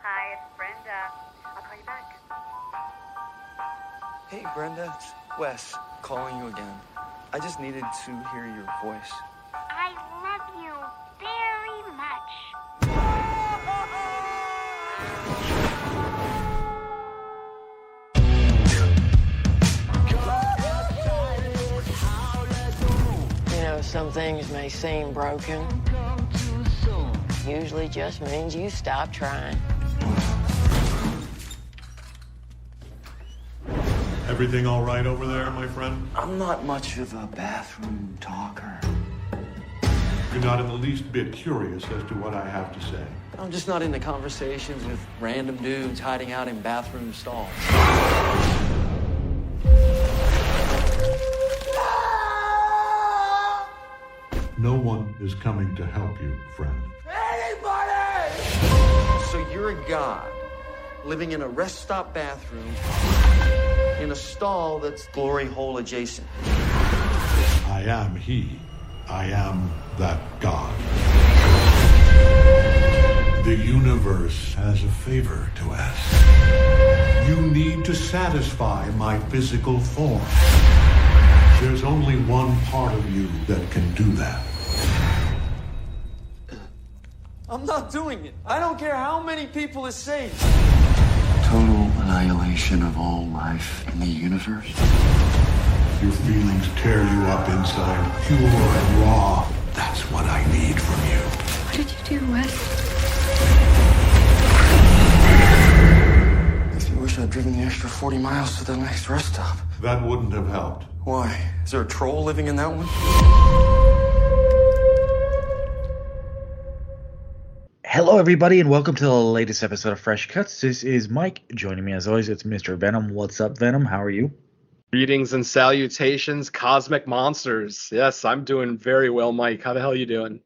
Hi, it's Brenda. I'll call you back. Hey, Brenda, it's Wes calling you again. I just needed to hear your voice. I love you very much. You know, some things may seem broken. Usually just means you stop trying. Everything all right over there, my friend? I'm not much of a bathroom talker. You're not in the least bit curious as to what I have to say. I'm just not into conversations with random dudes hiding out in bathroom stalls. No one is coming to help you, friend. So you're a god living in a rest stop bathroom in a stall that's glory hole adjacent. I am he. I am that God. The universe has a favor to ask. You need to satisfy my physical form. There's only one part of you that can do that. I'm not doing it. I don't care how many people it saves. Total annihilation of all life in the universe. Your feelings tear you up inside, pure and raw. That's what I need from you. What did you do, Wes? Makes me wish I'd driven the extra 40 miles to the next rest stop. That wouldn't have helped. Why? Is there a troll living in that one? Hello, everybody, and welcome to the latest episode of Fresh Cuts. This is Mike. Joining me, as always, it's Mr. Venom. What's up, Venom? How are you? Greetings and salutations, cosmic monsters. Yes, I'm doing very well, Mike. How the hell are you doing?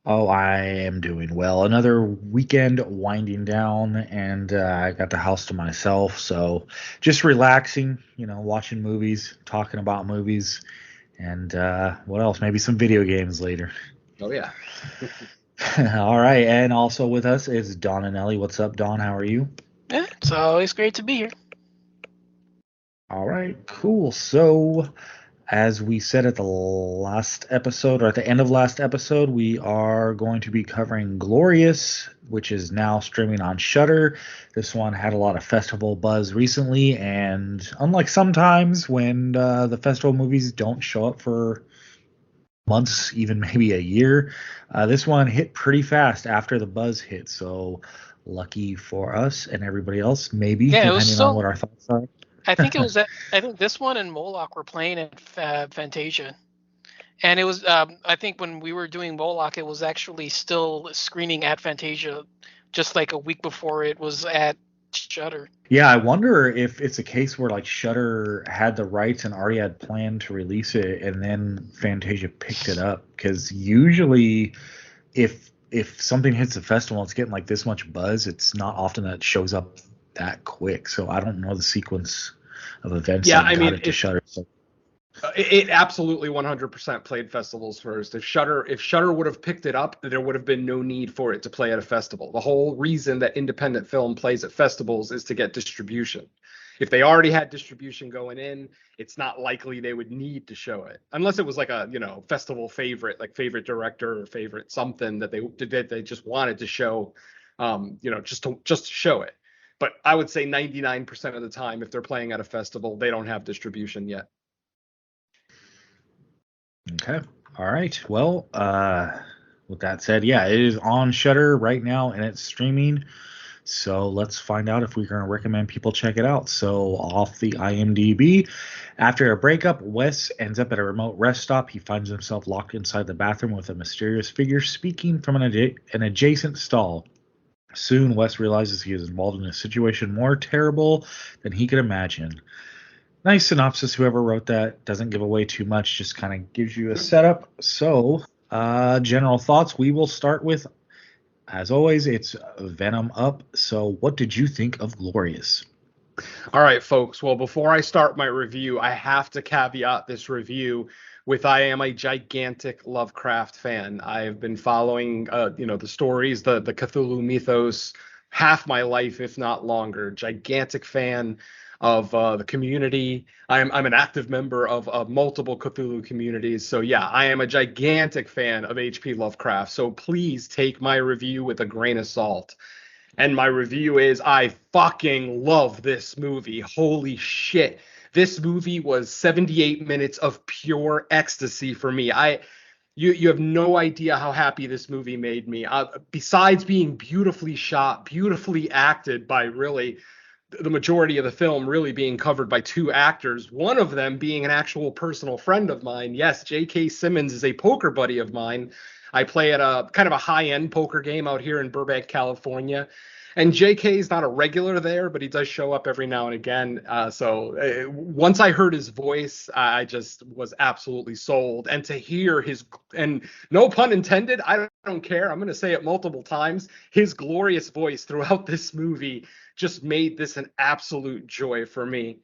Oh, I am doing well. Another weekend winding down, and I got the house to myself, so just relaxing, watching movies, talking about movies, and what else? Maybe some video games later. Oh, yeah. All right, and also with us is Don and Ellie. What's up, Don? How are you? Yeah, it's always great to be here. All right, cool. So, as we said at the last episode, or at the end of last episode, we are going to be covering Glorious, which is now streaming on Shudder. This one had a lot of festival buzz recently, and unlike sometimes when the festival movies don't show up for months, even maybe a year, this one hit pretty fast after the buzz hit. So, lucky for us and everybody else, maybe, depending on what our thoughts are. I think it was. I think this one and Moloch were playing at Fantasia, and it was. I think when we were doing Moloch, it was actually still screening at Fantasia, just like a week before it was at Shudder. Yeah, I wonder if it's a case where like Shudder had the rights and already had planned to release it, and then Fantasia picked it up. Because usually, if something hits a festival, it's getting like this much buzz. It's not often that it shows up that quick, so I don't know the sequence of events that got it to Shudder. So. It absolutely 100% played festivals first. If Shudder would have picked it up, there would have been no need for it to play at a festival. The whole reason that independent film plays at festivals is to get distribution. If they already had distribution going in, it's not likely they would need to show it, unless it was like a festival favorite, like favorite director or favorite something that they just wanted to show, just to show it. But I would say 99% of the time, if they're playing at a festival, they don't have distribution yet. Okay. All right. Well, with that said, yeah, it is on Shudder right now and it's streaming. So let's find out if we're going to recommend people check it out. So off the IMDb, after a breakup, Wes ends up at a remote rest stop. He finds himself locked inside the bathroom with a mysterious figure speaking from an adjacent stall. Soon, Wes realizes he is involved in a situation more terrible than he could imagine. Nice synopsis, whoever wrote that. Doesn't give away too much, just kind of gives you a setup. So, general thoughts. We will start with, as always, it's Venom up. So, what did you think of Glorious? All right, folks. Well, before I start my review, I have to caveat this review with I am a gigantic Lovecraft fan. I've been following, the stories, the Cthulhu mythos half my life, if not longer. Gigantic fan of the community. I'm an active member of multiple Cthulhu communities. So yeah, I am a gigantic fan of H.P. Lovecraft. So please take my review with a grain of salt. And my review is, I fucking love this movie. Holy shit. This movie was 78 minutes of pure ecstasy for me. You have no idea how happy this movie made me. Besides being beautifully shot, beautifully acted by really the majority of the film really being covered by two actors, one of them being an actual personal friend of mine. Yes, J.K. Simmons is a poker buddy of mine. I play at a kind of a high-end poker game out here in Burbank, California. And JK is not a regular there, but he does show up every now and again. So once I heard his voice, I just was absolutely sold. And to hear his, and no pun intended, I don't care, I'm going to say it multiple times, his glorious voice throughout this movie just made this an absolute joy for me.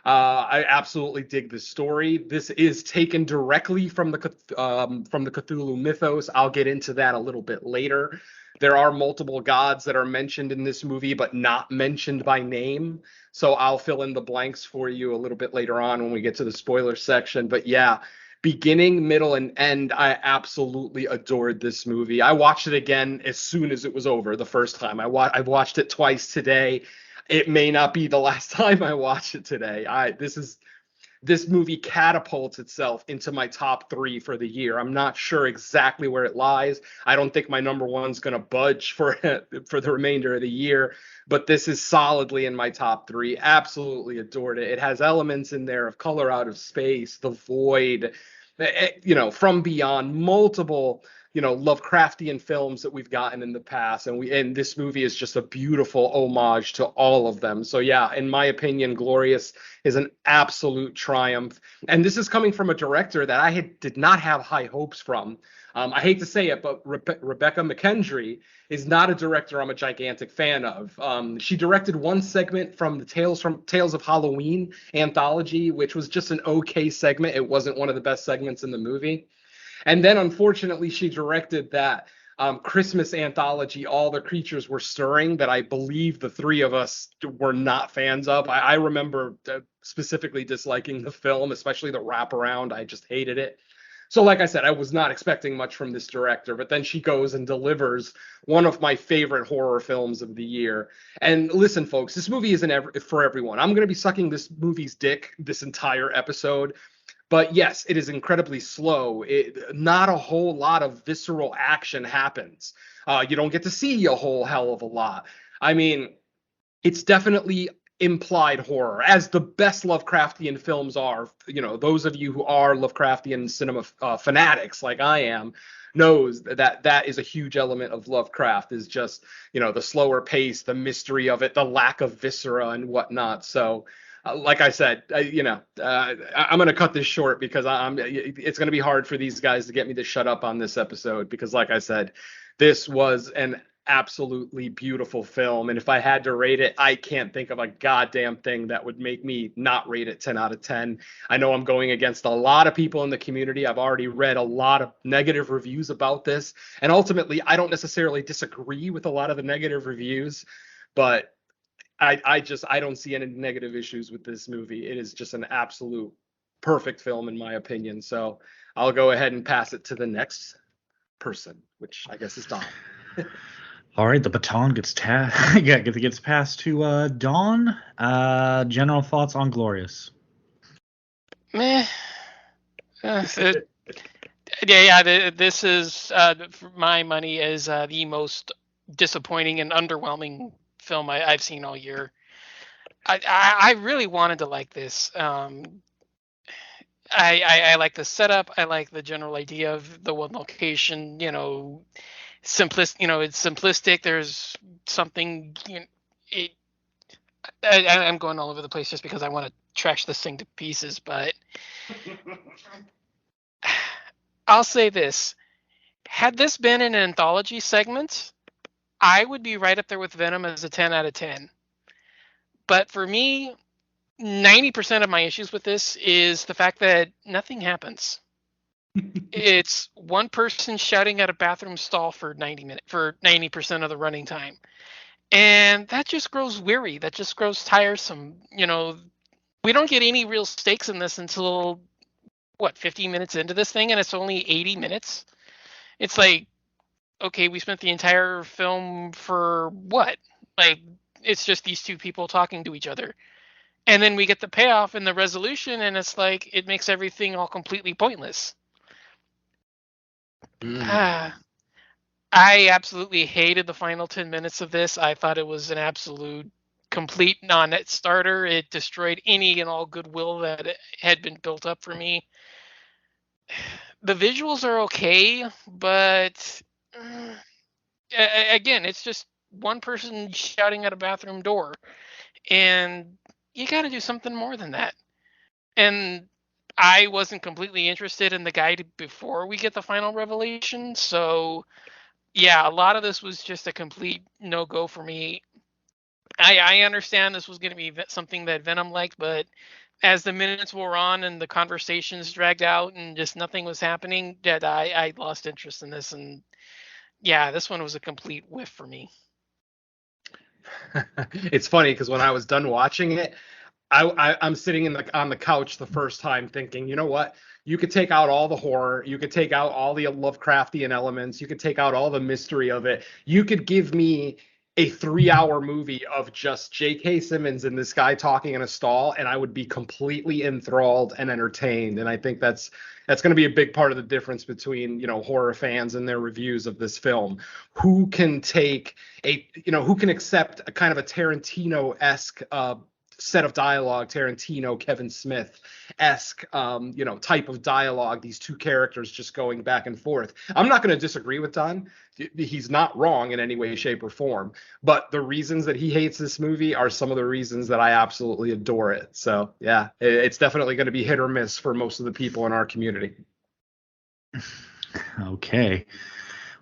I absolutely dig this story. This is taken directly from the Cthulhu mythos. I'll get into that a little bit later. There are multiple gods that are mentioned in this movie, but not mentioned by name. So I'll fill in the blanks for you a little bit later on when we get to the spoiler section. But yeah, beginning, middle, and end, I absolutely adored this movie. I watched it again as soon as it was over the first time. I've watched it twice today. It may not be the last time I watch it today. This movie catapults itself into my top 3 for the year. I'm not sure exactly where it lies. I don't think my number one's going to budge for the remainder of the year, but this is solidly in my top 3. Absolutely adored it. It has elements in there of Color Out of Space, The Void, From Beyond, multiple Lovecraftian films that we've gotten in the past, and this movie is just a beautiful homage to all of them. So yeah, in my opinion, Glorious is an absolute triumph, and this is coming from a director that I did not have high hopes from. I hate to say it, but Rebecca McKendry is not a director I'm a gigantic fan of. She directed one segment from the Tales of Halloween anthology, which was just an okay segment. It wasn't one of the best segments in the movie. And then, unfortunately, she directed that Christmas anthology, All the Creatures Were Stirring, that I believe the three of us were not fans of. I remember specifically disliking the film, especially the wraparound. I just hated it. So like I said, I was not expecting much from this director, but then she goes and delivers one of my favorite horror films of the year. And listen, folks, this movie isn't for everyone. I'm going to be sucking this movie's dick this entire episode. But yes, it is incredibly slow. Not a whole lot of visceral action happens. You don't get to see a whole hell of a lot. I mean, it's definitely implied horror, as the best Lovecraftian films are. Those of you who are Lovecraftian cinema fanatics like I am knows that is a huge element of Lovecraft, is just, the slower pace, the mystery of it, the lack of viscera and whatnot. So like I said, I'm going to cut this short because it's going to be hard for these guys to get me to shut up on this episode, because like I said, this was an absolutely beautiful film. And if I had to rate it, I can't think of a goddamn thing that would make me not rate it 10 out of 10. I know I'm going against a lot of people in the community. I've already read a lot of negative reviews about this. And ultimately, I don't necessarily disagree with a lot of the negative reviews, but I don't see any negative issues with this movie. It is just an absolute perfect film in my opinion. So I'll go ahead and pass it to the next person, which I guess is Don. All right, the baton gets passed to Dawn. General thoughts on Glorious? Meh. This is, for my money, is the most disappointing and underwhelming film I've seen all year. I really wanted to like this. I like the setup. I like the general idea of the one location. It's simplistic. There's something. I'm going all over the place just because I want to trash this thing to pieces. But I'll say this: had this been an anthology segment, I would be right up there with Venom as a 10 out of 10. But for me, 90% of my issues with this is the fact that nothing happens. It's one person shouting at a bathroom stall for 90 minutes, for 90% of the running time. And that just grows weary. That just grows tiresome. We don't get any real stakes in this until, 15 minutes into this thing, and it's only 80 minutes. It's like, okay, we spent the entire film for what? Like, it's just these two people talking to each other. And then we get the payoff and the resolution, and it's like, it makes everything all completely pointless. I absolutely hated the final 10 minutes of this. I thought it was an absolute complete non-net starter. It destroyed any and all goodwill that had been built up for me. The visuals are okay, but again, it's just one person shouting at a bathroom door, and you got to do something more than that. And I wasn't completely interested in the guide before we get the final revelation, so yeah, a lot of this was just a complete no-go for me. I understand this was going to be something that Venom liked, but as the minutes wore on and the conversations dragged out and just nothing was happening, that I lost interest in this. And yeah, this one was a complete whiff for me. It's funny because when I was done watching it, I'm sitting on the couch the first time thinking, you know what? You could take out all the horror. You could take out all the Lovecraftian elements. You could take out all the mystery of it. You could give me a 3-hour movie of just J.K. Simmons and this guy talking in a stall, and I would be completely enthralled and entertained. And I think that's going to be a big part of the difference between, horror fans and their reviews of this film. Who can who can accept a kind of a Tarantino-esque set of dialogue, Tarantino, Kevin Smith-esque, type of dialogue, these two characters just going back and forth. I'm not going to disagree with Don. He's not wrong in any way, shape, or form. But the reasons that he hates this movie are some of the reasons that I absolutely adore it. So, yeah, it's definitely going to be hit or miss for most of the people in our community. Okay.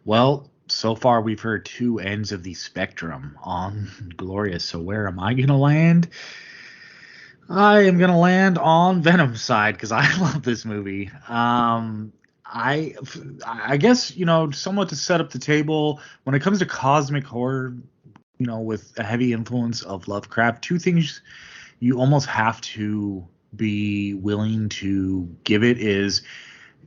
Well, so far we've heard two ends of the spectrum on Glorious. So where am I going to land? I am going to land on Venom's side because I love this movie. I guess, somewhat to set up the table, when it comes to cosmic horror, with a heavy influence of Lovecraft, two things you almost have to be willing to give it is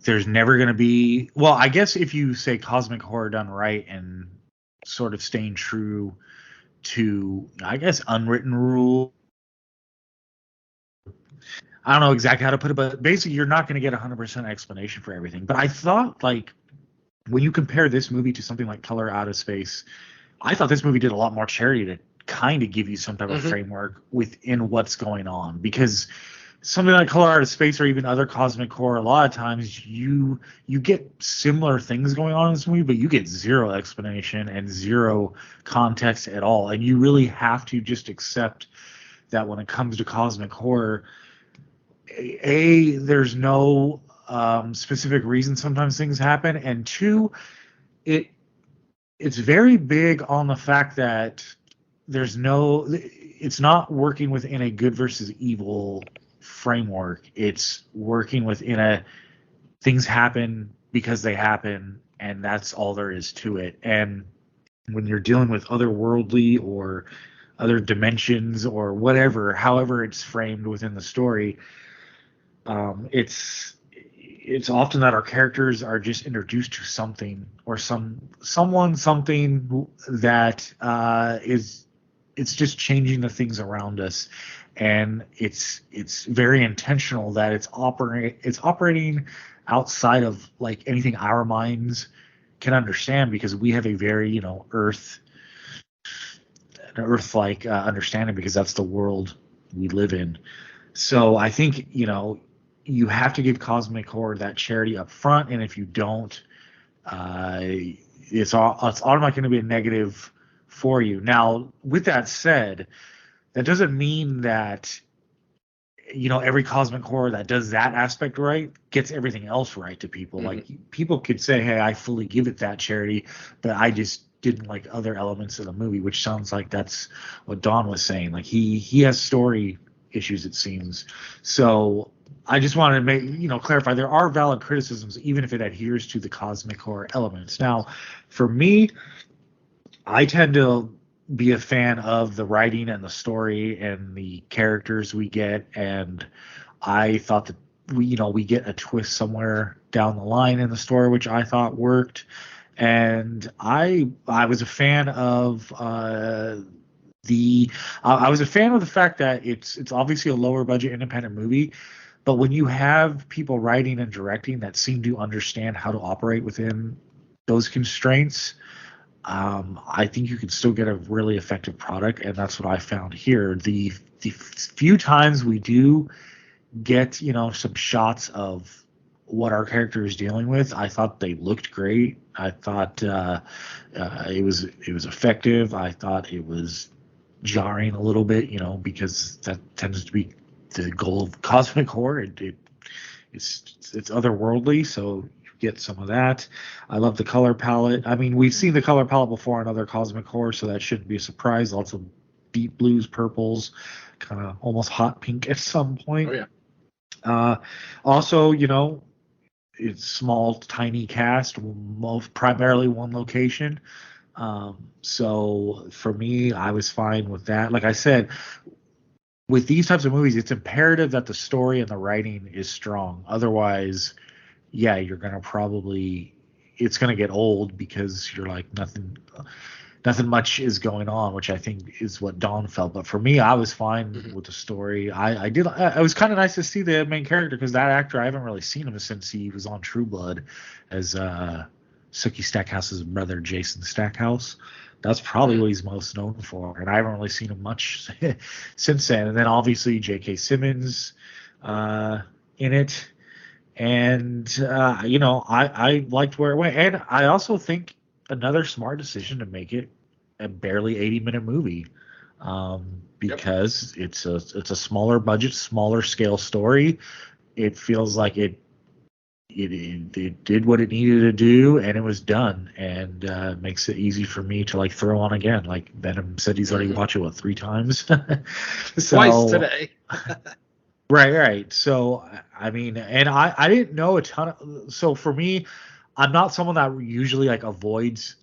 there's never going to be, well, I guess if you say cosmic horror done right and sort of staying true to, I guess, unwritten rule. I don't know exactly how to put it, but basically you're not going to get 100% explanation for everything. But I thought, like, when you compare this movie to something like Color Out of Space, I thought this movie did a lot more charity to kind of give you some type of framework within what's going on. Because something like Color Out of Space or even other cosmic horror, a lot of times you get similar things going on in this movie, but you get zero explanation and zero context at all. And you really have to just accept that when it comes to cosmic horror, there's no specific reason sometimes things happen, and two, it's very big on the fact that it's not working within a good versus evil framework. It's working within things happen because they happen, and that's all there is to it. And when you're dealing with otherworldly or other dimensions or whatever, however it's framed within the story, it's often that our characters are just introduced to something or something that it's just changing the things around us, and it's very intentional that it's operating outside of like anything our minds can understand, because we have a very earth-like understanding, because that's the world we live in. So I think you have to give cosmic horror that charity up front, and if you don't, it's automatically going to be a negative for you. Now, with that said, that doesn't mean that every cosmic horror that does that aspect right gets everything else right to people. Like, people could say, hey, I fully give it that charity, but I just didn't like other elements of the movie, which sounds like that's what Don was saying. Like, he has story issues, it seems. So I just wanted to clarify, there are valid criticisms even if it adheres to the cosmic horror elements. Now, for me, I tend to be a fan of the writing and the story and the characters we get, and I thought that we get a twist somewhere down the line in the story, which I thought worked. And I was a fan of I was a fan of the fact that it's obviously a lower budget independent movie, but when you have people writing and directing that seem to understand how to operate within those constraints, I think you can still get a really effective product, and that's what I found here. The few times we do get some shots of what our character is dealing with, I thought they looked great. I thought it was effective. I thought it was jarring a little bit, because that tends to be the goal of cosmic horror. It's otherworldly, so you get some of that. I love the color palette. I mean, we've seen the color palette before in other cosmic horror, so that shouldn't be a surprise. Lots of deep blues, purples, kind of almost hot pink at some point. Oh yeah. Also, it's small, tiny cast, primarily one location. So for me, I was fine with that. Like I said, with these types of movies, it's imperative that the story and the writing is strong. Otherwise, yeah, you're gonna it's gonna get old because you're like nothing much is going on, which I think is what Dawn felt. But for me, I was fine with the story. It was kind of nice to see the main character, because that actor, I haven't really seen him since he was on True Blood as Sookie Stackhouse's brother, Jason Stackhouse. That's probably what he's most known for, and I haven't really seen him much since then. And then obviously J.K. Simmons in it, and I liked where it went, and I also think another smart decision to make it a barely 80-minute movie, because it's a smaller budget, smaller scale story. It feels like it did what it needed to do, and it was done, and makes it easy for me to like throw on again. Like Venom said, he's already watched it 3 times. Twice today. Right. So I mean, and I didn't know a ton of. So for me, I'm not someone that usually like avoids,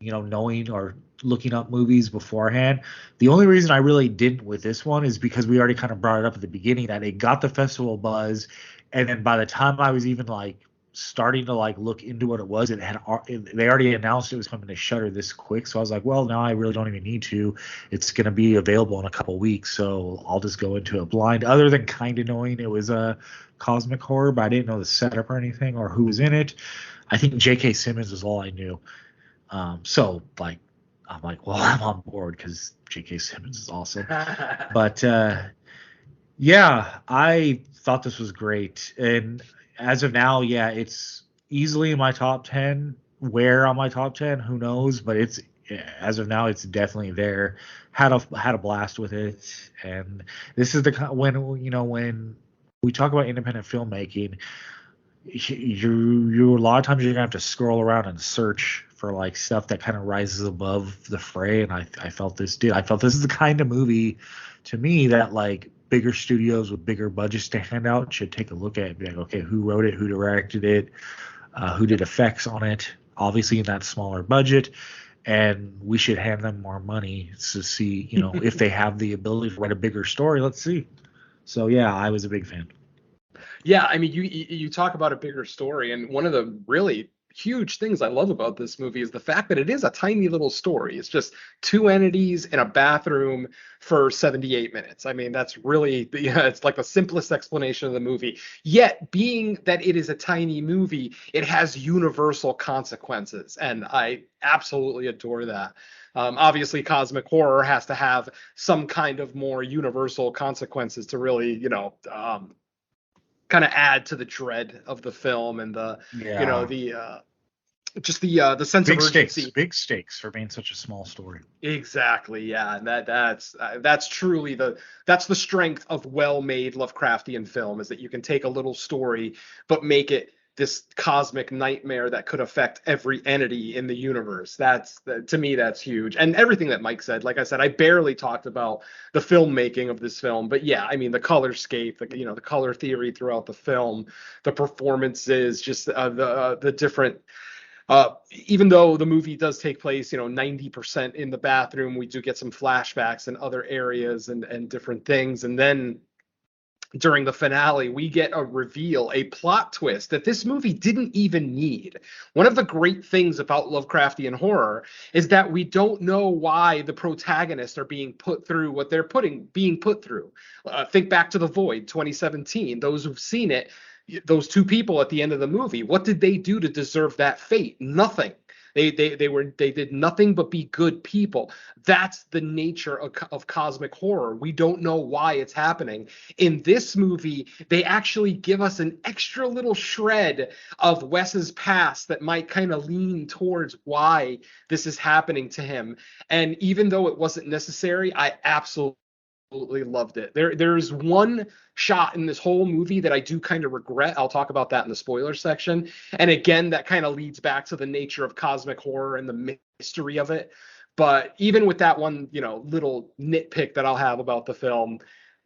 knowing or looking up movies beforehand. The only reason I really didn't with this one is because we already kind of brought it up at the beginning that it got the festival buzz, and then by the time I was even like starting to like look into what it was, they already announced it was coming to Shudder this quick. So I was like, well, now I really don't even need to. It's going to be available in a couple weeks, so I'll just go into it blind. Other than kind of knowing it was a cosmic horror, but I didn't know the setup or anything or who was in it. I think J.K. Simmons is all I knew. So like, I'm like, well, I'm on board because J.K. Simmons is awesome. But yeah, I thought this was great. And as of now, yeah, it's easily in my top 10. Where on my top 10, who knows? But as of now, it's definitely there. Had a blast with it. And this is when we talk about independent filmmaking, you a lot of times you're gonna have to scroll around and search for like stuff that kind of rises above the fray, and I felt this did. I felt this is the kind of movie to me that like bigger studios with bigger budgets to hand out should take a look at and be like, okay, who wrote it, who directed it, who did effects on it, obviously in that smaller budget, and we should hand them more money to see, if they have the ability to write a bigger story. Let's see. So yeah, I was a big fan. Yeah, I mean, you talk about a bigger story, and one of the really huge things I love about this movie is the fact that it is a tiny little story. It's just 2 entities in a bathroom for 78 minutes. I mean, that's really, it's like the simplest explanation of the movie. Yet, being that it is a tiny movie, it has universal consequences, and I absolutely adore that. Obviously, cosmic horror has to have some kind of more universal consequences to really, kind of add to the dread of the film and the sense of urgency. Big stakes for being such a small story. Exactly, yeah, and that's truly that's the strength of well-made Lovecraftian film, is that you can take a little story but make it this cosmic nightmare that could affect every entity in the universe. To me, that's huge. And everything that Mike said, like I said, I barely talked about the filmmaking of this film, but yeah, I mean, the colorscape, the color theory throughout the film, the performances, just the different Even though the movie does take place, 90% in the bathroom, we do get some flashbacks in other areas and different things. And then during the finale, we get a reveal, a plot twist that this movie didn't even need. One of the great things about Lovecraftian horror is that we don't know why the protagonists are being put through what they're being put through. Think back to The Void, 2017. Those who've seen it, those two people at the end of the movie, what did they do to deserve that fate? Nothing. They did nothing but be good people. That's the nature of cosmic horror. We don't know why it's happening. In this movie, they actually give us an extra little shred of Wes's past that might kind of lean towards why this is happening to him. And even though it wasn't necessary, I absolutely loved it. There's one shot in this whole movie that I do kind of regret. I'll talk about that in the spoiler section. And again, that kind of leads back to the nature of cosmic horror and the mystery of it. But even with that one, little nitpick that I'll have about the film,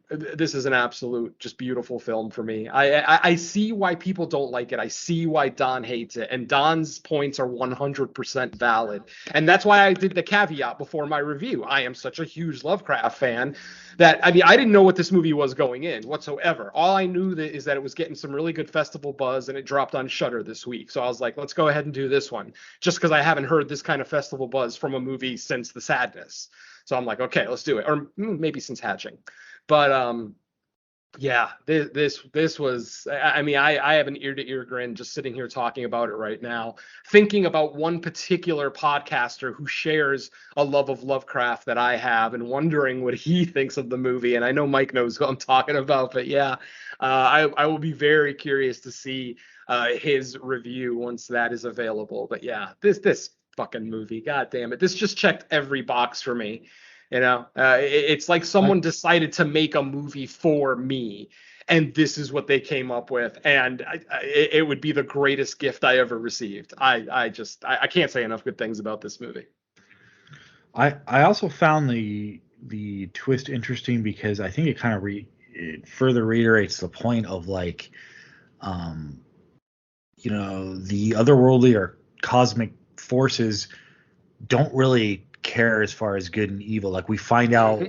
this is an absolute just beautiful film for me. I see why people don't like it. I see why Don hates it, and Don's points are 100% valid. And that's why I did the caveat before my review. I am such a huge Lovecraft fan that, I didn't know what this movie was going in whatsoever. All I knew is that it was getting some really good festival buzz, and it dropped on Shudder this week. So I was like, let's go ahead and do this one, just because I haven't heard this kind of festival buzz from a movie since The Sadness. So I'm like, okay, let's do it. Or maybe since Hatching. But yeah, this was, I have an ear-to-ear grin just sitting here talking about it right now, thinking about one particular podcaster who shares a love of Lovecraft that I have, and wondering what he thinks of the movie. And I know Mike knows who I'm talking about, but yeah, I will be very curious to see his review once that is available. But yeah, this fucking movie, god damn it, this just checked every box for me. It's like someone decided to make a movie for me, and this is what they came up with, and it would be the greatest gift I ever received. I can't say enough good things about this movie. I also found the twist interesting because I think it kind of it further reiterates the point of the otherworldly or cosmic forces don't really care as far as good and evil. Like, we find out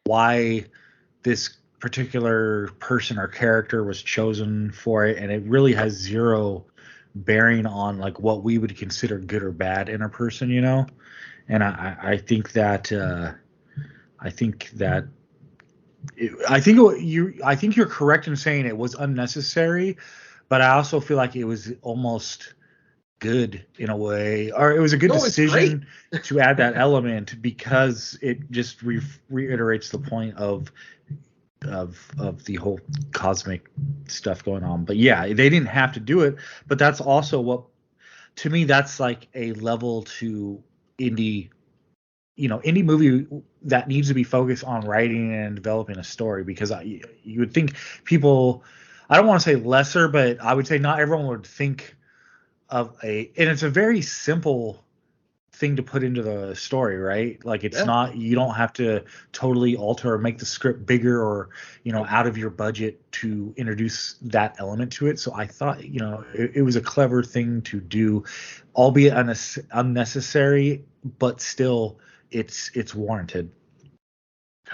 why this particular person or character was chosen for it, and it really has zero bearing on what we would consider good or bad in a person, And I think you're correct in saying it was unnecessary, but I also feel like it was almost good in a way, or it was a good decision to add that element, because it just reiterates the point of the whole cosmic stuff going on. But yeah, they didn't have to do it, but that's also what, to me, that's like a level to indie movie that needs to be focused on writing and developing a story, because you would think people, I don't want to say lesser, but I would say not everyone would think and it's a very simple thing to put into the story, right? Like, it's not, you don't have to totally alter or make the script bigger or, out of your budget to introduce that element to it. So I thought, it was a clever thing to do, albeit unnecessary, but still it's warranted.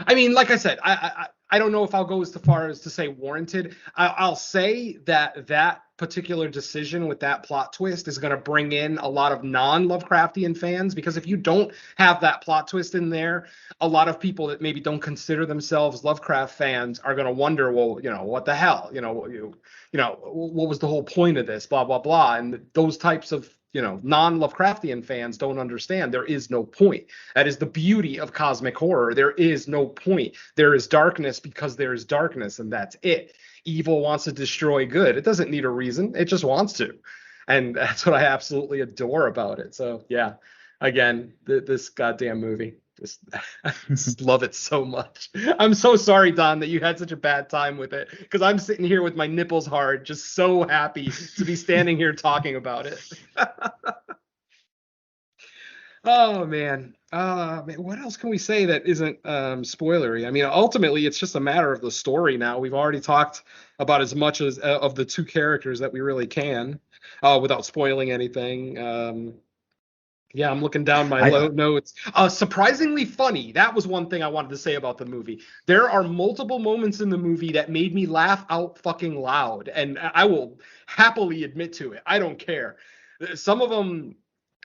Like I said, I don't know if I'll go as far as to say warranted. I'll say that particular decision with that plot twist is going to bring in a lot of non-Lovecraftian fans, because if you don't have that plot twist in there, a lot of people that maybe don't consider themselves Lovecraft fans are going to wonder, well, what the hell, what was the whole point of this, blah, blah, blah. And those types of non-Lovecraftian fans don't understand there is no point. That is the beauty of cosmic horror. There is no point. There is darkness because there is darkness, and that's it. Evil wants to destroy good. It doesn't need a reason. It just wants to. And that's what I absolutely adore about it. So yeah, again, this goddamn movie. I just love it so much. I'm so sorry, Don, that you had such a bad time with it, because I'm sitting here with my nipples hard, just so happy to be standing here talking about it. Oh man, what else can we say that isn't spoilery? Ultimately, it's just a matter of the story now. We've already talked about as much as of the two characters that we really can. without spoiling anything. Yeah, I'm looking down my I notes. Surprisingly funny. That was one thing I wanted to say about the movie. There are multiple moments in the movie that made me laugh out fucking loud, and I will happily admit to it. I don't care. Some of them,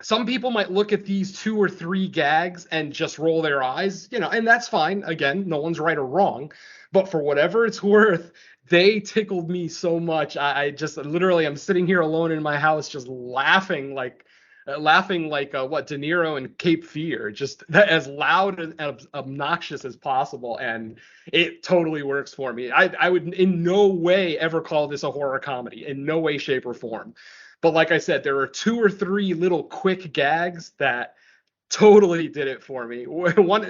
some people might look at these 2 or 3 gags and just roll their eyes, and that's fine. Again, no one's right or wrong, but for whatever it's worth, they tickled me so much. I just literally, I'm sitting here alone in my house, just laughing like what De Niro in Cape Fear, just as loud and obnoxious as possible, and it totally works for me. I would in no way ever call this a horror comedy, in no way, shape, or form. But like I said, there are 2 or 3 little quick gags that totally did it for me. One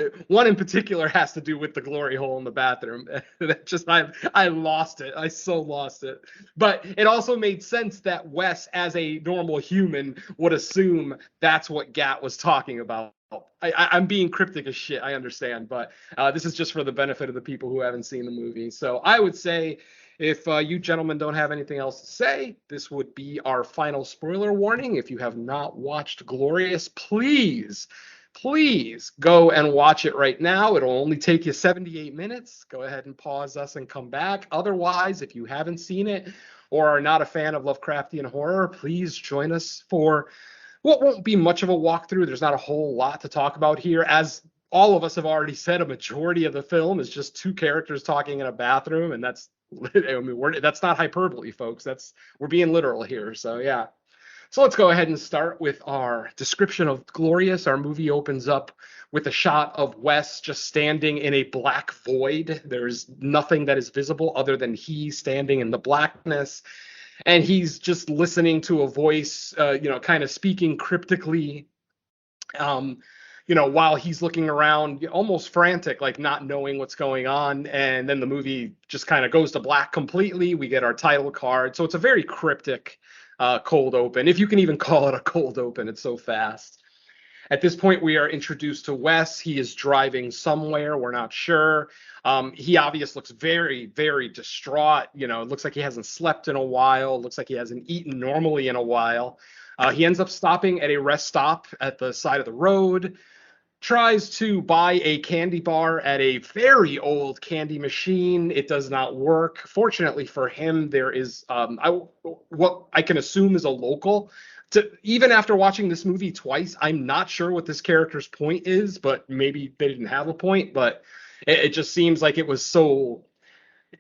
in particular has to do with the glory hole in the bathroom. That just I lost it. I so lost it. But it also made sense that Wes, as a normal human, would assume that's what Gat was talking about. I'm being cryptic as shit, I understand, but this is just for the benefit of the people who haven't seen the movie. So I would say, if you gentlemen don't have anything else to say, this would be our final spoiler warning. If you have not watched Glorious, please go and watch it right now. It'll only take you 78 minutes. Go ahead and pause us and come back. Otherwise, if you haven't seen it or are not a fan of Lovecraftian horror, please join us for what won't be much of a walkthrough. There's not a whole lot to talk about here. As all of us have already said, a majority of the film is just 2 characters talking in a bathroom, and that's that's not hyperbole, folks. We're being literal here. So yeah. So let's go ahead and start with our description of Glorious. Our movie opens up with a shot of Wes just standing in a black void. There's nothing that is visible other than he standing in the blackness. And he's just listening to a voice, kind of speaking cryptically, while he's looking around, almost frantic, like not knowing what's going on. And then the movie just kind of goes to black completely. We get our title card. So it's a very cryptic cold open, if you can even call it a cold open. It's so fast. At this point, we are introduced to Wes. He is driving somewhere. We're not sure. He obviously looks very, very distraught. It looks like he hasn't slept in a while. It looks like he hasn't eaten normally in a while. He ends up stopping at a rest stop at the side of the road, tries to buy a candy bar at a very old candy machine. It does not work. Fortunately for him, there is what I can assume is a local. Even after watching this movie twice, I'm not sure what this character's point is, but maybe they didn't have a point. But it just seems like it was so.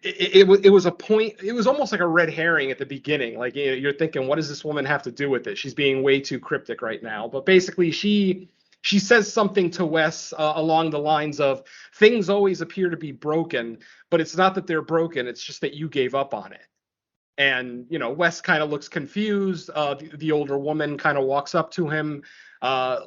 It was a point. It was almost like a red herring at the beginning. Like, you're thinking, what does this woman have to do with it? She's being way too cryptic right now. But basically, she says something to Wes along the lines of, things always appear to be broken, but it's not that they're broken. It's just that you gave up on it. And, Wes kind of looks confused. The older woman kind of walks up to him,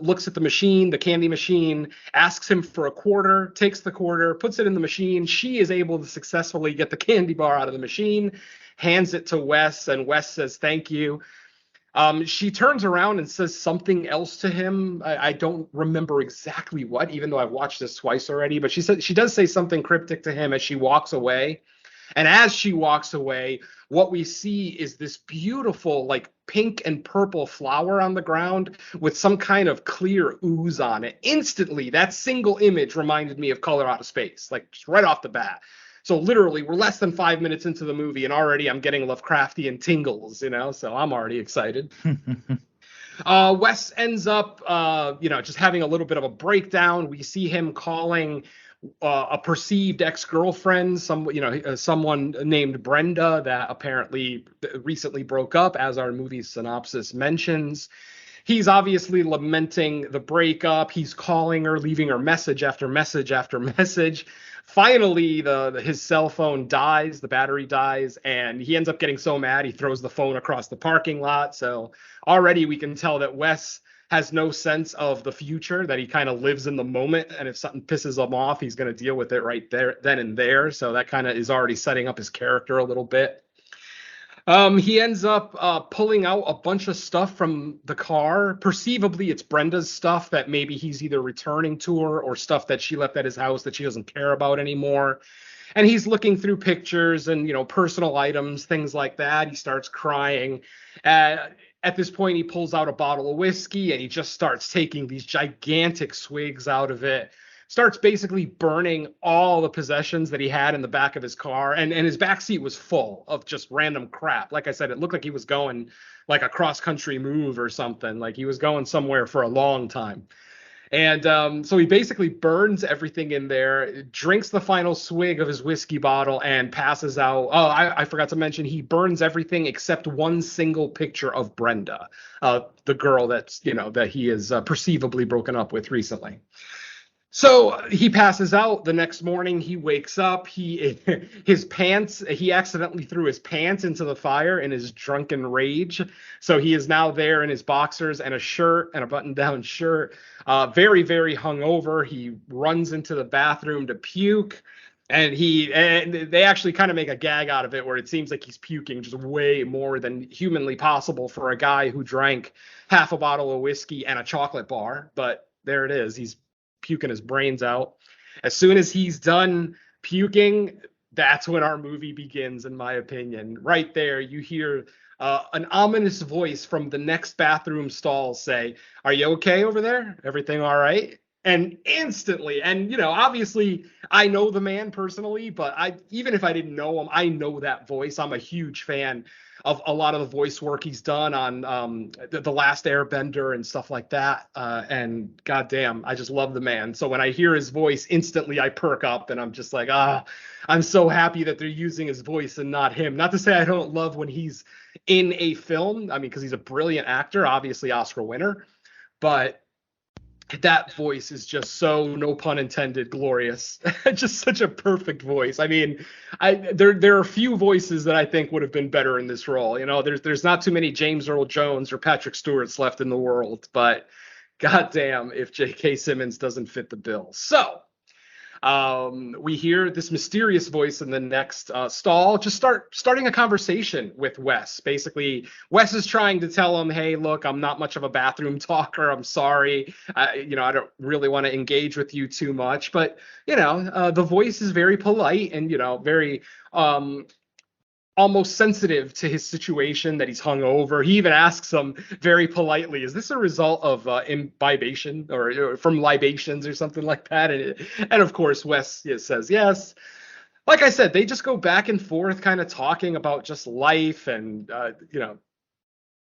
looks at the machine, the candy machine, asks him for a quarter, takes the quarter, puts it in the machine. She is able to successfully get the candy bar out of the machine, hands it to Wes, and Wes says, thank you. She turns around and says something else to him. I don't remember exactly what, even though I've watched this twice already, but she does say something cryptic to him as she walks away. And as she walks away, what we see is this beautiful, like, pink and purple flower on the ground with some kind of clear ooze on it. Instantly, that single image reminded me of Color Out of Space, like, just right off the bat. So literally, we're less than 5 minutes into the movie, and already I'm getting Lovecraftian tingles, so I'm already excited. Wes ends up, just having a little bit of a breakdown. We see him calling a perceived ex-girlfriend, someone named Brenda, that apparently recently broke up, as our movie's synopsis mentions. He's obviously lamenting the breakup. He's calling her, leaving her message after message after message. Finally, his cell phone dies, the battery dies, and he ends up getting so mad he throws the phone across the parking lot. So already we can tell that Wes has no sense of the future, that he kind of lives in the moment, and if something pisses him off, he's going to deal with it right there, then and there. So that kind of is already setting up his character a little bit. He ends up pulling out a bunch of stuff from the car. Perceivably, it's Brenda's stuff that maybe he's either returning to her or stuff that she left at his house that she doesn't care about anymore. And he's looking through pictures and, personal items, things like that. He starts crying. At this point, he pulls out a bottle of whiskey and he just starts taking these gigantic swigs out of it. Starts basically burning all the possessions that he had in the back of his car. And his back seat was full of just random crap. Like I said, it looked like he was going like a cross-country move or something. Like he was going somewhere for a long time. And so he basically burns everything in there, drinks the final swig of his whiskey bottle, and passes out. Oh, I forgot to mention, he burns everything except one single picture of Brenda, the girl that's, that he is perceivably broken up with recently. So he passes out. The next morning, he wakes up. He accidentally threw his pants into the fire in his drunken rage. So he is now there in his boxers and a shirt and a button-down shirt, very, very hungover. He runs into the bathroom to puke. And they actually kind of make a gag out of it where it seems like he's puking just way more than humanly possible for a guy who drank half a bottle of whiskey and a chocolate bar. But there it is. He's puking his brains out. As soon as he's done puking, that's when our movie begins, in my opinion. Right there, you hear an ominous voice from the next bathroom stall say, "Are you okay over there? Everything all right?" And instantly, and obviously I know the man personally, but even if I didn't know him, I know that voice. I'm a huge fan of a lot of the voice work he's done on the Last Airbender and stuff like that. And goddamn, I just love the man. So when I hear his voice, instantly I perk up and I'm just like, I'm so happy that they're using his voice and not him. Not to say I don't love when he's in a film. I mean, because he's a brilliant actor, obviously Oscar winner, but that voice is just so, no pun intended, glorious. Just such a perfect voice. I mean, there are few voices that I think would have been better in this role. There's not too many James Earl Jones or Patrick Stewarts left in the world, but goddamn if J.K. Simmons doesn't fit the bill. So we hear this mysterious voice in the next stall just starting a conversation with Wes. Basically, Wes is trying to tell him, "Hey, look, I'm not much of a bathroom talker. I'm sorry. I don't really want to engage with you too much." But the voice is very polite and very almost sensitive to his situation, that he's hungover. He even asks him very politely, "Is this a result of imbibation or from libations or something like that?" And of course, Wes says yes. Like I said, they just go back and forth, kind of talking about just life, and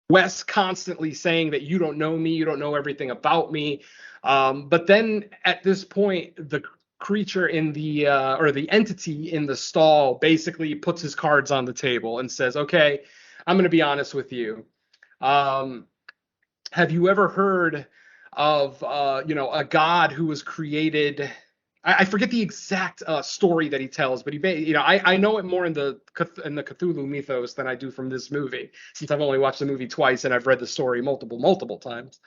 Wes constantly saying that you don't know me, you don't know everything about me. But then at this point, the creature in the or the entity in the stall basically puts his cards on the table and says, "Okay, I'm going to be honest with you. Have you ever heard of a god who was created?" I forget the exact story that he tells, but I know it more in the Cthulhu mythos than I do from this movie, since I've only watched the movie twice and I've read the story multiple times.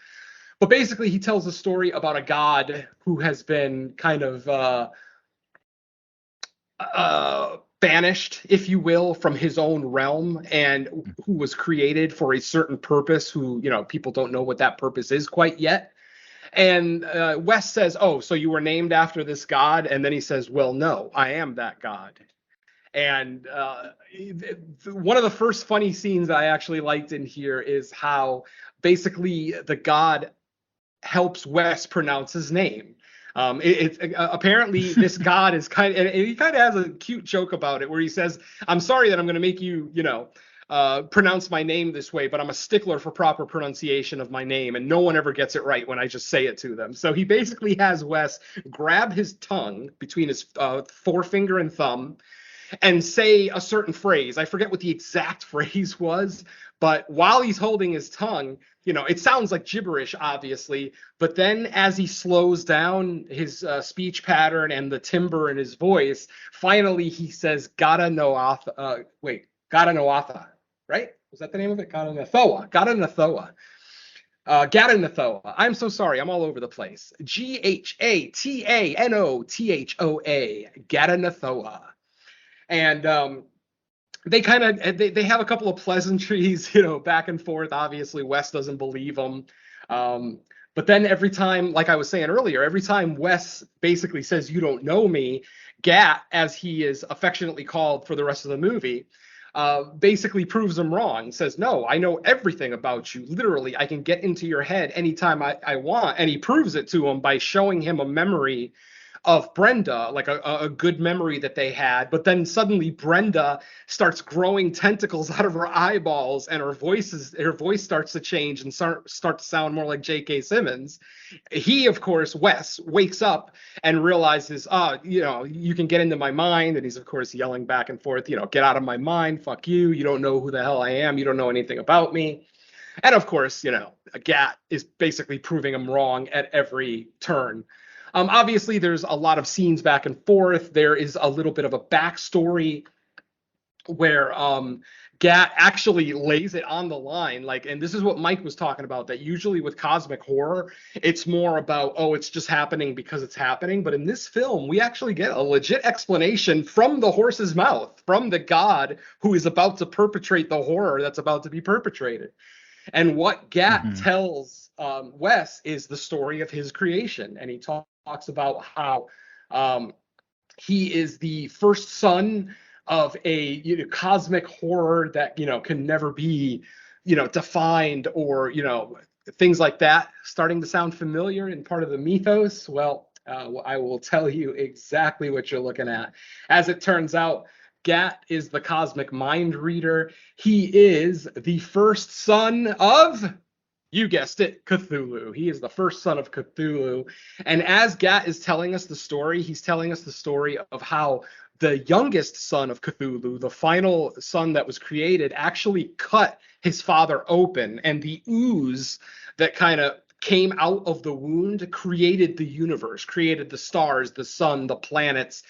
But basically, he tells a story about a god who has been kind of banished, if you will, from his own realm, and who was created for a certain purpose, who, people don't know what that purpose is quite yet. And Wes says, "Oh, so you were named after this god?" And then he says, "Well, no, I am that god." And one of the first funny scenes I actually liked in here is how basically the god helps Wes pronounce his name. Apparently this god is and he kind of has a cute joke about it where he says, "I'm sorry that I'm going to make you, pronounce my name this way, but I'm a stickler for proper pronunciation of my name, and no one ever gets it right when I just say it to them." So he basically has Wes grab his tongue between his forefinger and thumb and say a certain phrase. I forget what the exact phrase was, but while he's holding his tongue, it sounds like gibberish, obviously, but then as he slows down his speech pattern and the timbre in his voice, finally he says, Gata Noatha, right? Was that the name of it? Gata Nathoa. I'm so sorry. I'm all over the place. GhatanoThoa. Gata Nathoa. And they kind of they have a couple of pleasantries, you know, back and forth. Obviously, Wes doesn't believe him. But then every time, like I was saying earlier, every time Wes basically says, "You don't know me," Gat, as he is affectionately called for the rest of the movie, basically proves him wrong. Says, "No, I know everything about you. Literally, I can get into your head anytime I want." And he proves it to him by showing him a memory of Brenda, like a good memory that they had. But then suddenly Brenda starts growing tentacles out of her eyeballs, and her voice starts to change and start to sound more like J.K. Simmons. He, of course, Wes, wakes up and realizes, you know, you can get into my mind. And he's, of course, yelling back and forth, you know, get out of my mind. Fuck you. You don't know who the hell I am. You don't know anything about me. And, of course, you know, Gat is basically proving him wrong at every turn. Obviously, there's a lot of scenes back and forth. There is a little bit of a backstory where Gat actually lays it on the line. Like, and this is what Mike was talking about, that usually with cosmic horror, it's more about, oh, it's just happening because it's happening. But in this film, we actually get a legit explanation from the horse's mouth, from the god who is about to perpetrate the horror that's about to be perpetrated. And what Gat tells Wes is the story of his creation. And he talks about how he is the first son of a cosmic horror that, you know, can never be, you know, defined, or, you know, things like that. Starting to sound familiar in part of the mythos. Well, I will tell you exactly what you're looking at. As it turns out, Gat is the cosmic mind reader. He is the first son of, you guessed it, Cthulhu. He is the first son of Cthulhu. And as Gat is telling us the story, he's telling us the story of how the youngest son of Cthulhu, the final son that was created, actually cut his father open. And the ooze that kind of came out of the wound created the universe, created the stars, the sun, the planets,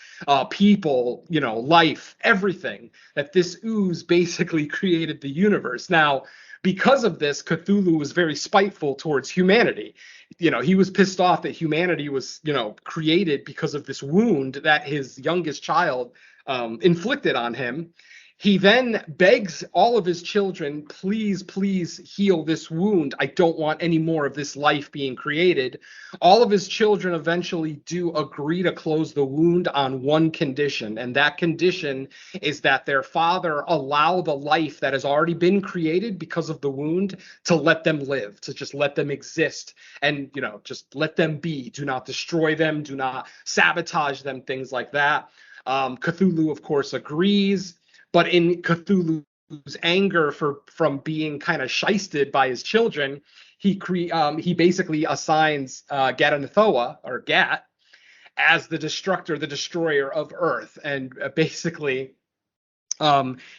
people, you know, life, everything. That this ooze basically created the universe. Now, because of this, Cthulhu was very spiteful towards humanity. You know, he was pissed off that humanity was, you know, created because of this wound that his youngest child inflicted on him. He then begs all of his children, please, please heal this wound. I don't want any more of this life being created. All of his children eventually do agree to close the wound on one condition. And that condition is that their father allow the life that has already been created because of the wound to let them live, to just let them exist. And, you know, just let them be. Do not destroy them. Do not sabotage them, things like that. Cthulhu, of course, agrees. But in Cthulhu's anger from being kind of shysted by his children, he basically assigns Gatanathoa, or Gat, as the destroyer of Earth. And basically,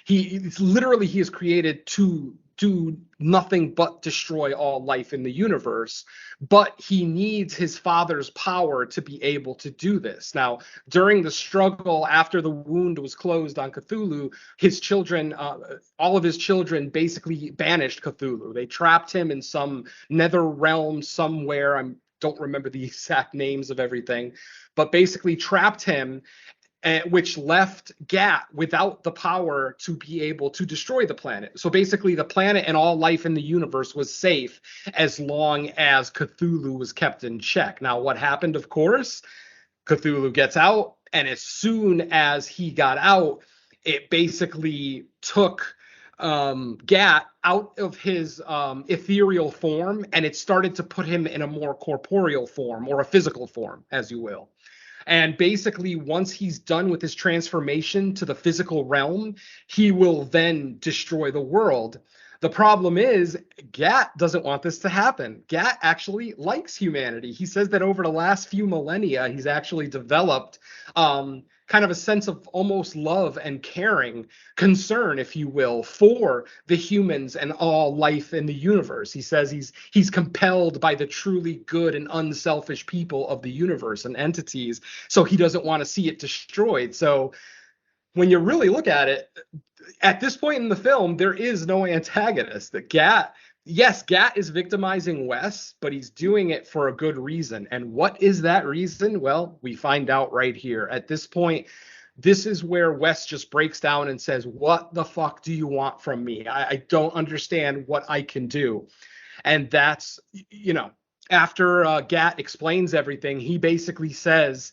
he is created to do nothing but destroy all life in the universe, but he needs his father's power to be able to do this. Now, during the struggle after the wound was closed on Cthulhu, his children, all of his children basically banished Cthulhu. They trapped him in some nether realm somewhere. I don't remember the exact names of everything, but basically trapped him, which left Gat without the power to be able to destroy the planet. So basically, the planet and all life in the universe was safe as long as Cthulhu was kept in check. Now, what happened, of course, Cthulhu gets out, and as soon as he got out, it basically took Gat out of his ethereal form, and it started to put him in a more corporeal form, or a physical form, as you will. And basically, once he's done with his transformation to the physical realm, he will then destroy the world. The problem is, Gat doesn't want this to happen. Gat actually likes humanity. He says that over the last few millennia, he's actually developed kind of a sense of almost love and caring, concern, if you will, for the humans and all life in the universe. He says he's compelled by the truly good and unselfish people of the universe and entities, so he doesn't want to see it destroyed. So when you really look at it, at this point in the film, there is no antagonist. Gat is victimizing Wes, but he's doing it for a good reason. And what is that reason? Well, we find out right here. At this point, This is where Wes just breaks down and says, what the fuck do you want from me? I don't understand what I can do. And that's, after Gat explains everything, he basically says,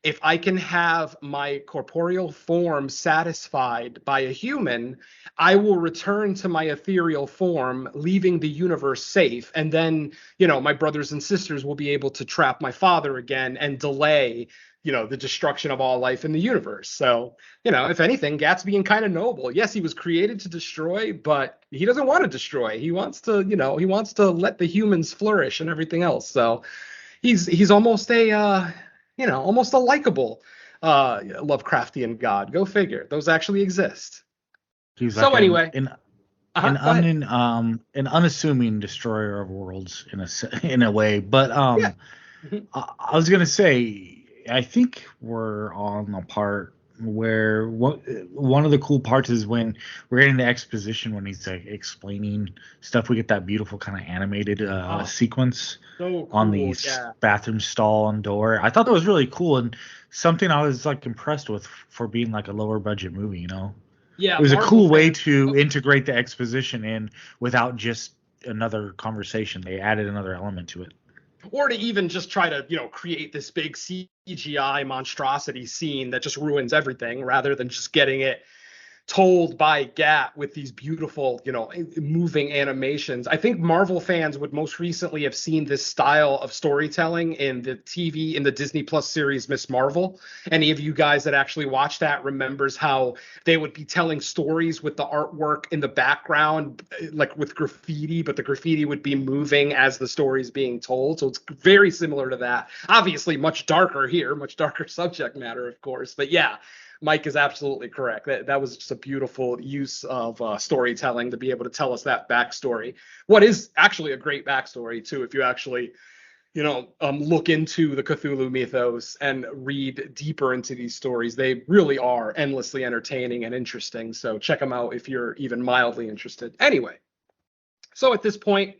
if I can have my corporeal form satisfied by a human, I will return to my ethereal form, leaving the universe safe. And then, my brothers and sisters will be able to trap my father again and delay, the destruction of all life in the universe. So, if anything, Gat's being kind of noble. Yes, he was created to destroy, but he doesn't want to destroy. He wants to, he wants to let the humans flourish and everything else. So he's almost almost a likable Lovecraftian god. Go figure. Those actually exist. He's so like anyway, an unassuming destroyer of worlds in a way. But Yeah. I was gonna say, I think we're on the part where one of the cool parts is when we're getting the exposition, when he's like explaining stuff. We get that beautiful kind of animated sequence so cool, on the bathroom stall and door. I thought that was really cool and something I was like impressed with for being like a lower budget movie. Yeah, it was Marvel a cool way fans- to integrate the exposition in without just another conversation. They added another element to it. Or to even just try to, create this big CGI monstrosity scene that just ruins everything, rather than just getting it told by Gat with these beautiful, moving animations. I think Marvel fans would most recently have seen this style of storytelling in the Disney Plus series Miss Marvel. Any of you guys that actually watched that remembers how they would be telling stories with the artwork in the background, like with graffiti, but the graffiti would be moving as the story is being told. So it's very similar to that. Obviously much darker here, much darker subject matter, of course. But yeah, Mike is absolutely correct. That was just a beautiful use of storytelling to be able to tell us that backstory. What is actually a great backstory, too, if you actually, look into the Cthulhu mythos and read deeper into these stories. They really are endlessly entertaining and interesting. So check them out if you're even mildly interested. Anyway, so at this point,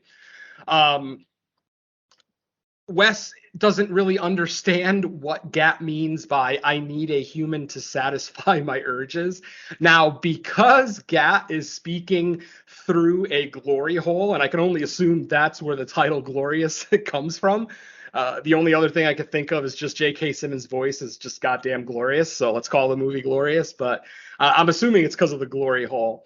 Wes doesn't really understand what Gat means by I need a human to satisfy my urges. Now, because Gat is speaking through a glory hole, and I can only assume that's where the title Glorious comes from. The only other thing I could think of is just J.K. Simmons' voice is just goddamn glorious. So let's call the movie Glorious. But I'm assuming it's because of the glory hole.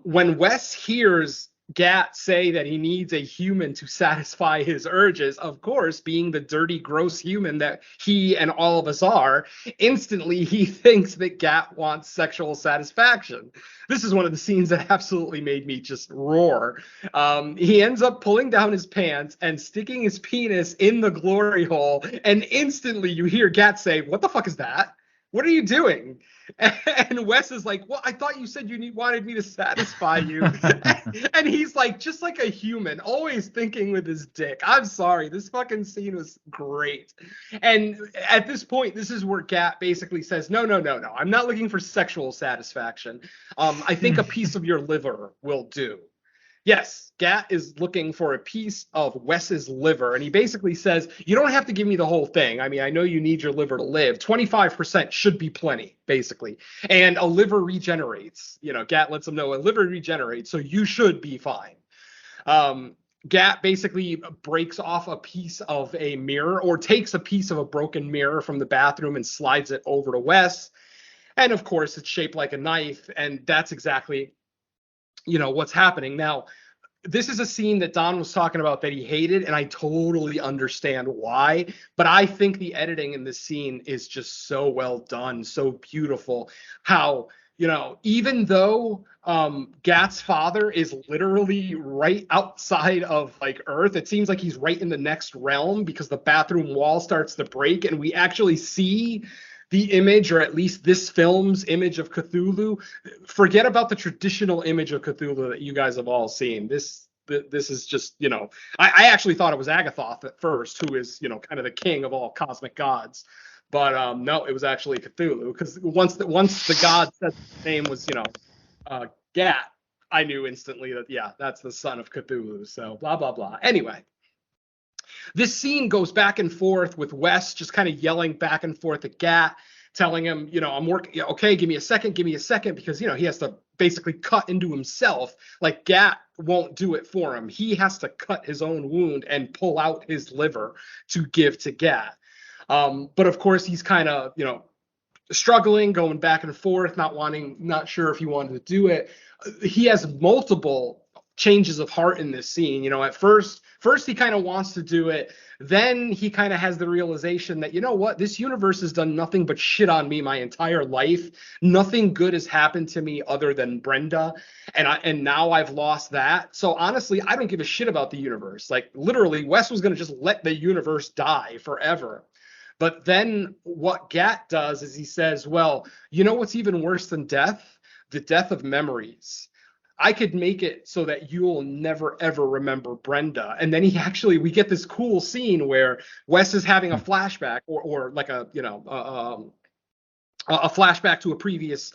When Wes hears Gat say that he needs a human to satisfy his urges, of course, being the dirty, gross human that he and all of us are, instantly he thinks that Gat wants sexual satisfaction. This is one of the scenes that absolutely made me just roar. He ends up pulling down his pants and sticking his penis in the glory hole, and instantly you hear Gat say, "What the fuck is that? What are you doing?" And Wes is like, "Well, I thought you said you wanted me to satisfy you." And he's like, just like a human, always thinking with his dick. I'm sorry. This fucking scene was great. And at this point, this is where Gat basically says, no. I'm not looking for sexual satisfaction. I think a piece of your liver will do. Yes, Gat is looking for a piece of Wes's liver, and he basically says, you don't have to give me the whole thing. I mean, I know you need your liver to live. 25% should be plenty, basically. And a liver regenerates. Gat lets him know a liver regenerates, so you should be fine. Gat basically breaks off a piece of a mirror, or takes a piece of a broken mirror from the bathroom and slides it over to Wes. And of course, it's shaped like a knife, and that's exactly what's happening. Now, this is a scene that Don was talking about that he hated, and I totally understand why. But I think the editing in this scene is just so well done, so beautiful. How, even though Gat's father is literally right outside of Earth, it seems like he's right in the next realm because the bathroom wall starts to break, and we actually see the image, or at least this film's image of Cthulhu. Forget about the traditional image of Cthulhu that you guys have all seen. This is just, I actually thought it was Agathoth at first, who is, kind of the king of all cosmic gods. But no, it was actually Cthulhu, because once the god said the name was, Gat, I knew instantly that, yeah, that's the son of Cthulhu. So blah, blah, blah. Anyway. This scene goes back and forth with Wes just kind of yelling back and forth at Gat. telling him, I'm working. Okay, give me a second, because he has to basically cut into himself. Like Gat won't do it for him. He has to cut his own wound and pull out his liver to give to Gat. But of course, he's kind of struggling, going back and forth, not sure if he wanted to do it. He has multiple changes of heart in this scene. At first he kind of wants to do it. Then he kind of has the realization that, what, this universe has done nothing but shit on me my entire life. Nothing good has happened to me other than Brenda. And now I've lost that. So honestly, I don't give a shit about the universe. Like literally, Wes was going to just let the universe die forever. But then what Gat does is he says, well, what's even worse than death? The death of memories. I could make it so that you'll never, ever remember Brenda. And then we get this cool scene where Wes is having a flashback or like a flashback to a previous,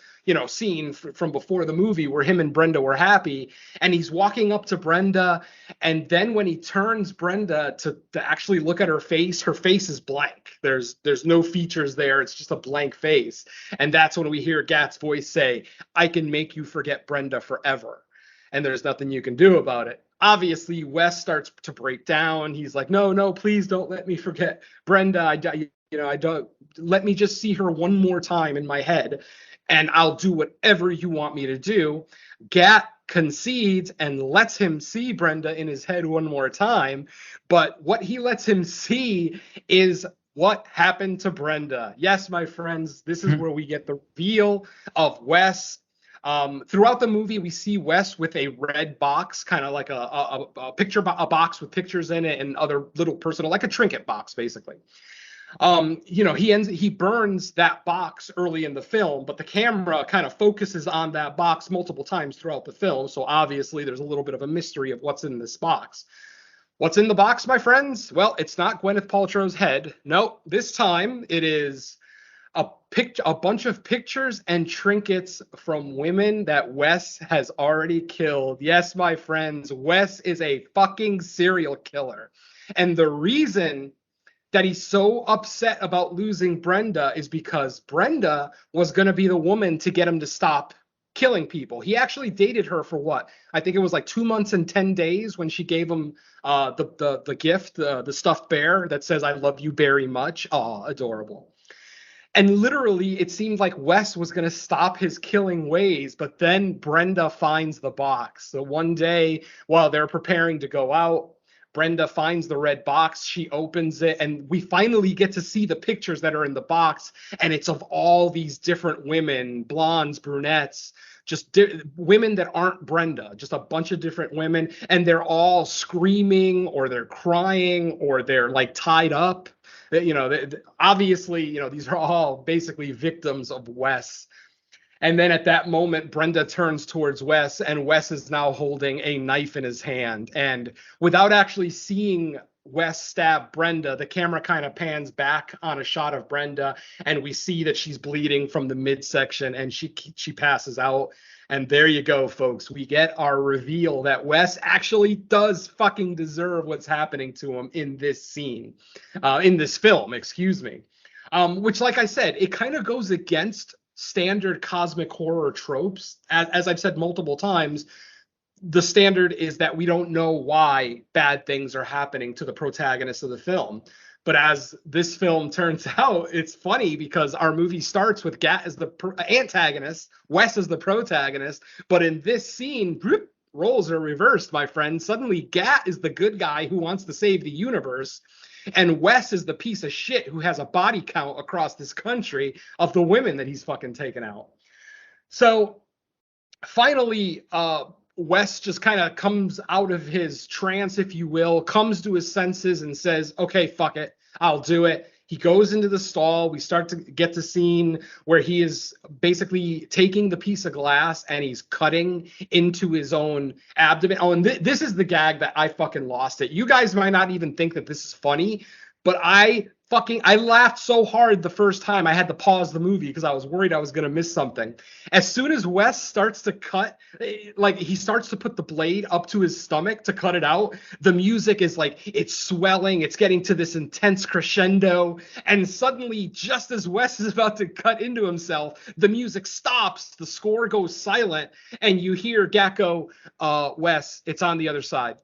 scene from before the movie where him and Brenda were happy. And he's walking up to Brenda. And then when he turns Brenda to actually look at her face is blank. There's no features there. It's just a blank face. And that's when we hear Gat's voice say, I can make you forget Brenda forever. And there's nothing you can do about it. Obviously, Wes starts to break down. He's like, no, please don't let me forget Brenda. I don't, let me just see her one more time in my head, and I'll do whatever you want me to do. Gat concedes and lets him see Brenda in his head one more time. But what he lets him see is what happened to Brenda. Yes, my friends, this is where we get the reveal of Wes. Throughout the movie, we see Wes with a red box, kind of like a box with pictures in it and other little personal, like a trinket box, basically. He burns that box early in the film, but the camera kind of focuses on that box multiple times throughout the film. So obviously there's a little bit of a mystery of what's in this box. What's in the box, my friends? Well, it's not Gwyneth Paltrow's head. No, this time it is a bunch of pictures and trinkets from women that Wes has already killed. Yes, my friends, Wes is a fucking serial killer. And the reason that he's so upset about losing Brenda is because Brenda was going to be the woman to get him to stop killing people. He actually dated her for what? I think it was like 2 months and 10 days when she gave him the gift, the stuffed bear that says, I love you very much. Oh, adorable. And literally, it seemed like Wes was going to stop his killing ways, but then Brenda finds the box. So one day, while they're preparing to go out, Brenda finds the red box. She opens it, and we finally get to see the pictures that are in the box. And it's of all these different women, blondes, brunettes, just women that aren't Brenda, just a bunch of different women. And they're all screaming, or they're crying, or they're like tied up. Obviously, these are all basically victims of Wes. And then at that moment, Brenda turns towards Wes, and Wes is now holding a knife in his hand. And without actually seeing Wes stab Brenda, the camera kind of pans back on a shot of Brenda, and we see that she's bleeding from the midsection, and she passes out. And there you go, folks. We get our reveal that Wes actually does fucking deserve what's happening to him in this scene, in this film, excuse me. Which, like I said, it kind of goes against standard cosmic horror tropes. As I've said multiple times, the standard is that we don't know why bad things are happening to the protagonist of the film. But as this film turns out, it's funny because our movie starts with Gat as the antagonist, Wes as the protagonist. But in this scene, roles are reversed, my friend. Suddenly, Gat is the good guy who wants to save the universe. And Wes is the piece of shit who has a body count across this country of the women that he's fucking taken out. So finally, Wes just kind of comes out of his trance, if you will, comes to his senses and says, okay, fuck it, I'll do it. He goes into the stall. We start to get the scene where he is basically taking the piece of glass and he's cutting into his own abdomen. Oh, and this is the gag that I fucking lost it. You guys might not even think that this is funny, But I laughed so hard the first time I had to pause the movie because I was worried I was going to miss something. As soon as Wes starts to cut, like he starts to put the blade up to his stomach to cut it out, the music is like, it's swelling, it's getting to this intense crescendo, and suddenly, just as Wes is about to cut into himself, the music stops, the score goes silent, and you hear Gacko, Wes, it's on the other side.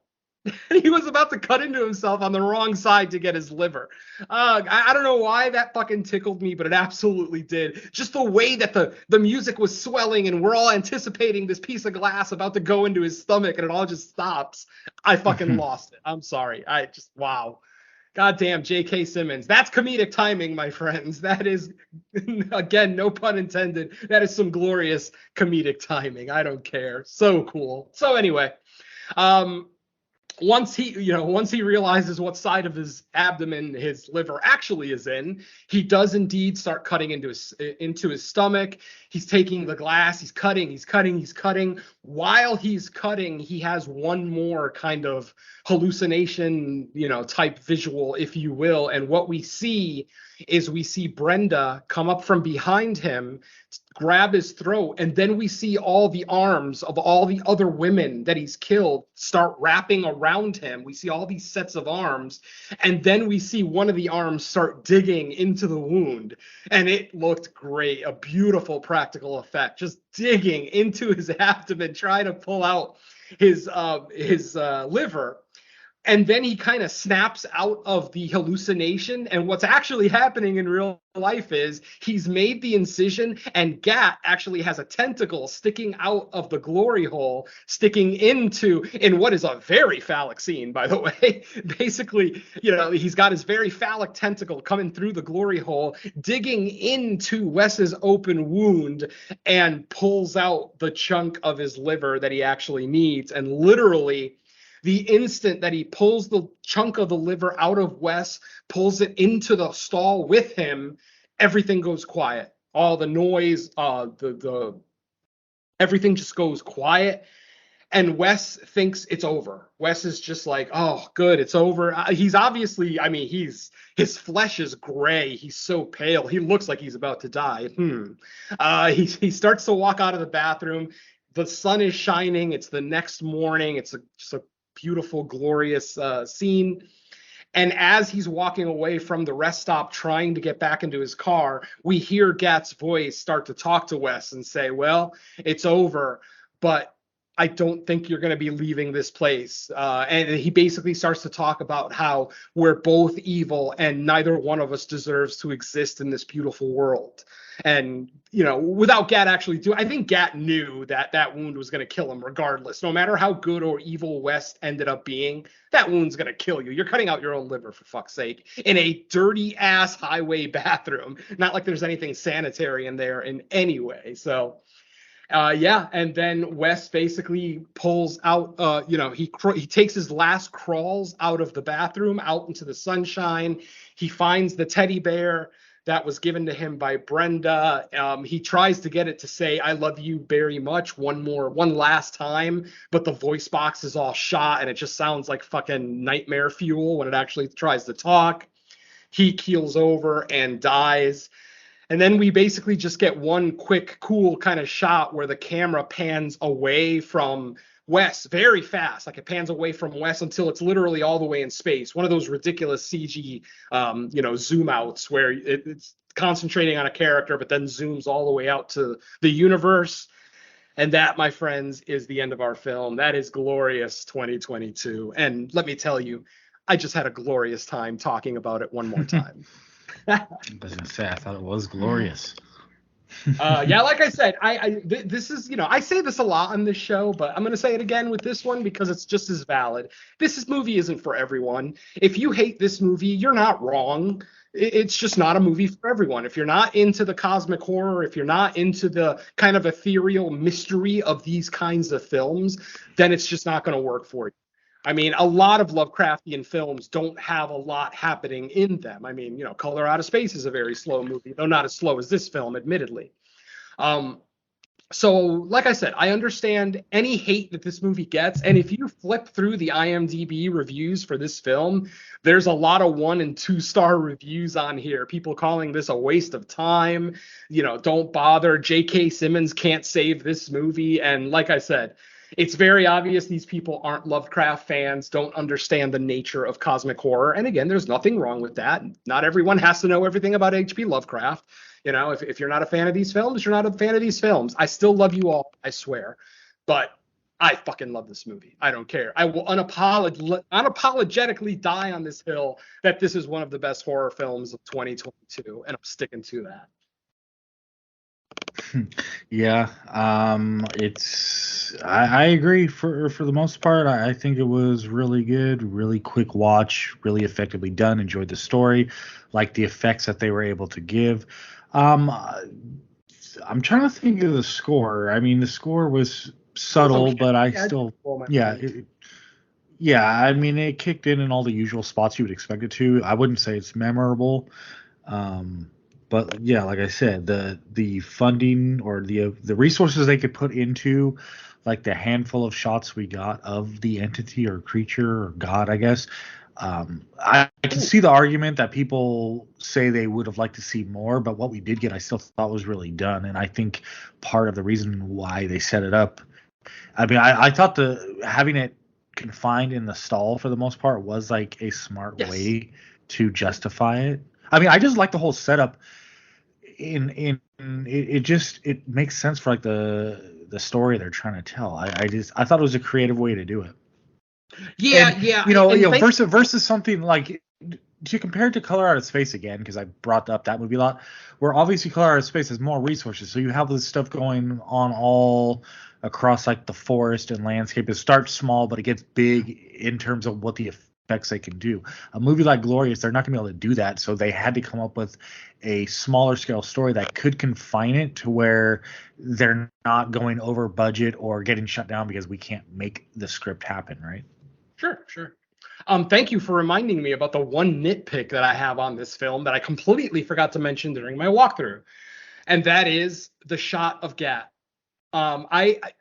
He was about to cut into himself on the wrong side to get his liver. I don't know why that fucking tickled me, but it absolutely did. Just the way that the music was swelling and we're all anticipating this piece of glass about to go into his stomach and it all just stops. I fucking lost it. I'm sorry. Wow. Goddamn, J.K. Simmons. That's comedic timing, my friends. That is, again, no pun intended. That is some glorious comedic timing. I don't care. So cool. So anyway, once he realizes what side of his abdomen his liver actually is in, he does indeed start cutting into his stomach. He's taking the glass, he's cutting. While he's cutting, he has one more kind of hallucination, type visual, if you will. And what we see is Brenda come up from behind him, grab his throat, and then we see all the arms of all the other women that he's killed start wrapping around him. We see all these sets of arms, and then we see one of the arms start digging into the wound, and it looked great. A beautiful practical effect, just digging into his abdomen, trying to pull out his liver. And then he kind of snaps out of the hallucination. And what's actually happening in real life is he's made the incision, and Gat actually has a tentacle sticking out of the glory hole, sticking in what is a very phallic scene, by the way. Basically, he's got his very phallic tentacle coming through the glory hole, digging into Wes's open wound, and pulls out the chunk of his liver that he actually needs. And literally, the instant that he pulls the chunk of the liver out of Wes, pulls it into the stall with him, everything goes quiet. All the noise, everything just goes quiet. And Wes thinks it's over. Wes is just like, oh, good, it's over. He's obviously, his flesh is gray. He's so pale. He looks like he's about to die. He starts to walk out of the bathroom. The sun is shining. It's the next morning. It's just a beautiful, glorious scene. And as he's walking away from the rest stop trying to get back into his car, we hear Gat's voice start to talk to Wes and say, well, it's over, but I don't think you're going to be leaving this place. And he basically starts to talk about how we're both evil and neither one of us deserves to exist in this beautiful world. And, without Gat actually doing, I think Gat knew that wound was going to kill him regardless. No matter how good or evil West ended up being, that wound's going to kill you. You're cutting out your own liver, for fuck's sake, in a dirty ass highway bathroom. Not like there's anything sanitary in there in any way. So, and then Wes basically pulls out, he takes his last crawls out of the bathroom, out into the sunshine. He finds the teddy bear that was given to him by Brenda. He tries to get it to say, I love you very much, one last time, but the voice box is all shot and it just sounds like fucking nightmare fuel when it actually tries to talk. He keels over and dies. And then we basically just get one quick, cool kind of shot where the camera pans away from Wes very fast. Like it pans away from Wes until it's literally all the way in space. One of those ridiculous CG, zoom outs where it's concentrating on a character, but then zooms all the way out to the universe. And that, my friends, is the end of our film. That is glorious 2022. And let me tell you, I just had a glorious time talking about it one more time. I was gonna say, I thought it was glorious. Like I said, this is, I say this a lot on this show, but I'm going to say it again with this one because it's just as valid. This movie isn't for everyone. If you hate this movie, you're not wrong. It's just not a movie for everyone. If you're not into the cosmic horror, if you're not into the kind of ethereal mystery of these kinds of films, then it's just not going to work for you. A lot of Lovecraftian films don't have a lot happening in them. Color Out of Space is a very slow movie, though not as slow as this film, admittedly. So, like I said, I understand any hate that this movie gets, and if you flip through the IMDb reviews for this film, there's a lot of 1 and 2 star reviews on here. People calling this a waste of time, don't bother. J.K. Simmons can't save this movie, and like I said, it's very obvious these people aren't Lovecraft fans, don't understand the nature of cosmic horror, and again, there's nothing wrong with that. Not everyone has to know everything about H.P. Lovecraft. If you're not a fan of these films, you're not a fan of these films. I still love you all, I swear. But I fucking love this movie. I don't care. I will unapologetically die on this hill that this is one of the best horror films of 2022, and I'm sticking to that. Yeah, I agree for the most part. I think it was really good, really quick watch, really effectively done. Enjoyed the story, like the effects that they were able to give. I'm trying to think of the score. I mean, the score was subtle, okay. But I Yeah, still, yeah. I mean, it kicked in all the usual spots you would expect it to. I wouldn't say it's memorable. But yeah, like I said, the funding or the resources they could put into like the handful of shots we got of the entity or creature or god, I guess. I can see the argument that people say they would have liked to see more, but what we did get, I still thought was really done. And I think part of the reason why they set it up, I mean, I thought having it confined in the stall for the most part was like a smart way to justify it. I mean, I just like the whole setup. It makes sense for like the story they're trying to tell. I thought it was a creative way to do it. Versus something like, to compare it to Color Out of Space again, because I brought up that movie a lot, where obviously Color Out of Space has more resources, so you have this stuff going on all across like the forest and landscape. It starts small, but it gets big in terms of what the effects they can do. A movie like Glorious, they're not going to be able to do that, so they had to come up with a smaller scale story that could confine it to where they're not going over budget or getting shut down because we can't make the script happen, right? Sure. Thank you for reminding me about the one nitpick that I have on this film that I completely forgot to mention during my walkthrough, and that is the shot of Gat.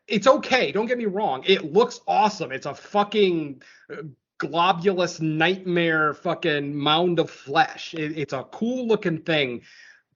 It's okay, don't get me wrong. It looks awesome. It's a fucking globulous nightmare fucking mound of flesh. It's a cool looking thing,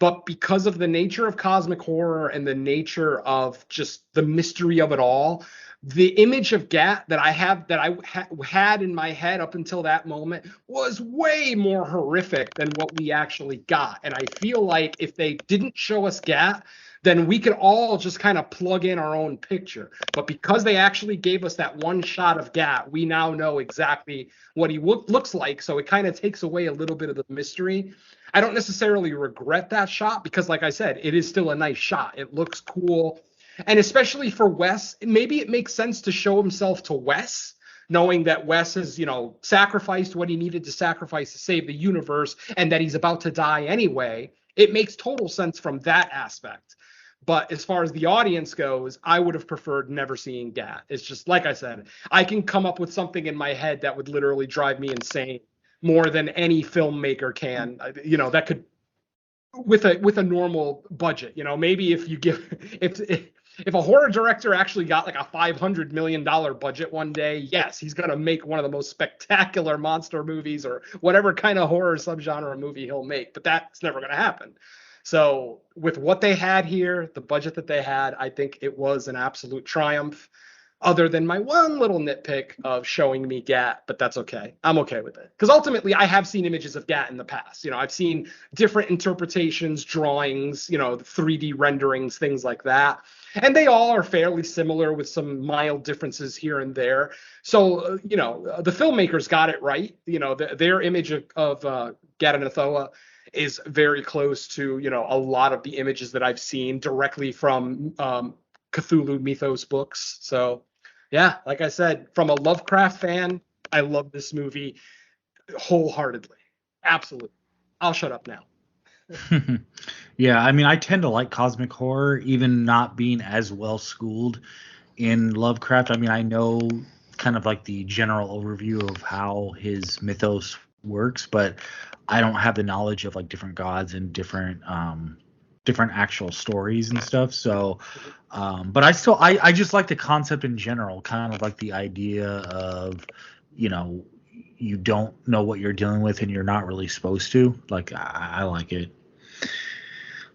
but because of the nature of cosmic horror and the nature of just the mystery of it all, the image of Gat that I had in my head up until that moment was way more horrific than what we actually got. And I feel like if they didn't show us Gat, then we could all just kind of plug in our own picture. But because they actually gave us that one shot of Gat, we now know exactly what he looks like. So it kind of takes away a little bit of the mystery. I don't necessarily regret that shot because, like I said, it is still a nice shot. It looks cool. And especially for Wes, maybe it makes sense to show himself to Wes, knowing that Wes has, sacrificed what he needed to sacrifice to save the universe and that he's about to die anyway. It makes total sense from that aspect. But as far as the audience goes, I would have preferred never seeing Gat. It's just, like I said, I can come up with something in my head that would literally drive me insane more than any filmmaker can, that could, with a normal budget. Maybe if a horror director actually got like a $500 million budget one day, yes, he's going to make one of the most spectacular monster movies or whatever kind of horror subgenre movie he'll make. But that's never going to happen. So with what they had here, the budget that they had, I think it was an absolute triumph, other than my one little nitpick of showing me Gat, but that's okay. I'm okay with it. Because ultimately, I have seen images of Gat in the past. I've seen different interpretations, drawings, 3D renderings, things like that. And they all are fairly similar with some mild differences here and there. So, the filmmakers got it right. Their image of Gatanathoa is very close to, a lot of the images that I've seen directly from Cthulhu mythos books. So, yeah, like I said, from a Lovecraft fan, I love this movie wholeheartedly. Absolutely. I'll shut up now. Yeah, I mean, I tend to like cosmic horror, even not being as well schooled in Lovecraft. I mean, I know kind of like the general overview of how his mythos works, but I don't have the knowledge of like different gods and different different actual stories and stuff. So, but I just like the concept in general, kind of like the idea of, you know, you don't know what you're dealing with and you're not really supposed to. Like, I like it.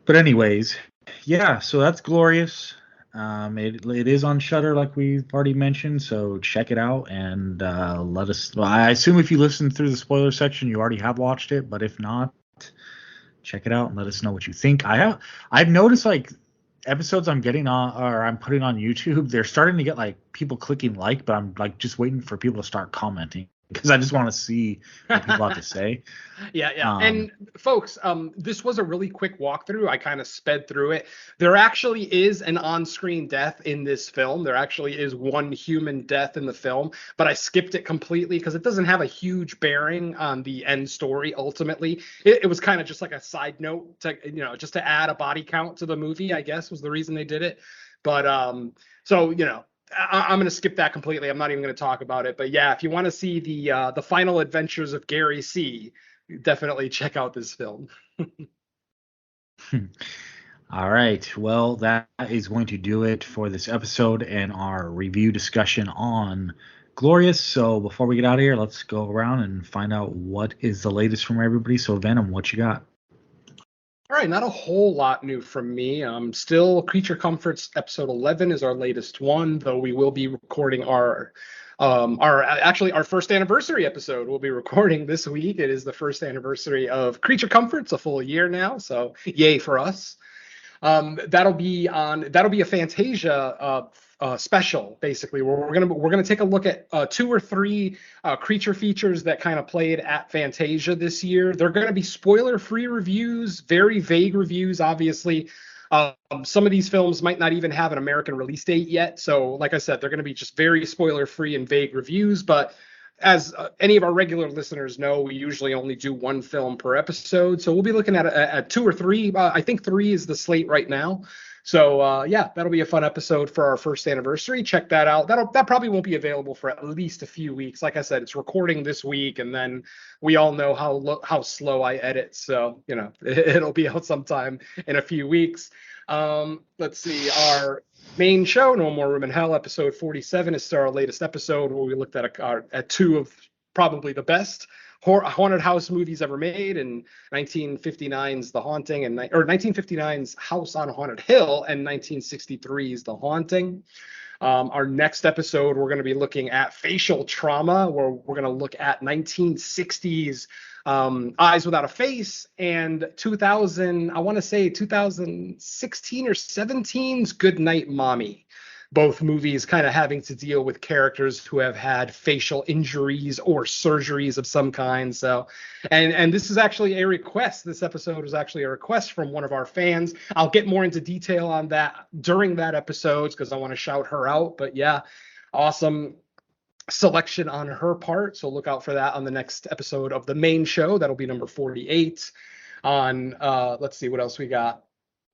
But anyways, yeah, so that's Glorious. It is on Shudder, like we've already mentioned, so check it out and let us. Well, I assume if you listen through the spoiler section, you already have watched it, but if not, check it out and let us know what you think. I've noticed like episodes I'm getting on or I'm putting on YouTube, they're starting to get like people clicking like, but I'm like just waiting for people to start commenting because I just want to see what people have to say. Yeah. And folks, this was a really quick walkthrough. I kind of sped through it. There actually is an on-screen death in this film. There actually is one human death in the film, but I skipped it completely because it doesn't have a huge bearing on the end story. Ultimately, it was kind of just like a side note to, you know, just to add a body count to the movie, I guess was the reason they did it. But so, you know, I'm going to skip that completely. I'm not even going to talk about it. But yeah, if you want to see the final adventures of Gary C., definitely check out this film. All right. Well, that is going to do it for this episode and our review discussion on Glorious. So before we get out of here, let's go around and find out what is the latest from everybody. So Venom, what you got? All right, not a whole lot new from me. Still, Creature Comforts episode 11 is our latest one, though we will be recording our first anniversary episode. We'll be recording this week. It is the first anniversary of Creature Comforts, a full year now, so yay for us. That'll be a Fantasia special, basically, where we're gonna take a look at 2 or 3 creature features that kind of played at Fantasia this year. They're gonna be spoiler-free reviews, very vague reviews, obviously. Some of these films might not even have an American release date yet, so like I said, they're gonna be just very spoiler-free and vague reviews. But as any of our regular listeners know, we usually only do 1 film per episode, so we'll be looking at 2 or 3. I think 3 is the slate right now. So yeah, that'll be a fun episode for our first anniversary. Check that out. That probably won't be available for at least a few weeks. Like I said, it's recording this week, and then we all know how slow I edit. So you know, it'll be out sometime in a few weeks. Let's see. Our main show, No More Room in Hell, episode 47, is still our latest episode where we looked at 2 of probably the best haunted house movies ever made, in 1959's The Haunting or 1959's House on Haunted Hill and 1963's The Haunting. Our next episode, we're going to be looking at facial trauma, where we're going to look at 1960s Eyes Without a Face and 2016 or 17's Good Night Mommy. Both movies kind of having to deal with characters who have had facial injuries or surgeries of some kind. So, and this is actually a request. This episode was actually a request from one of our fans. I'll get more into detail on that during that episode because I want to shout her out. But yeah, awesome selection on her part. So look out for that on the next episode of the main show. That'll be number 48 on, let's see what else we got.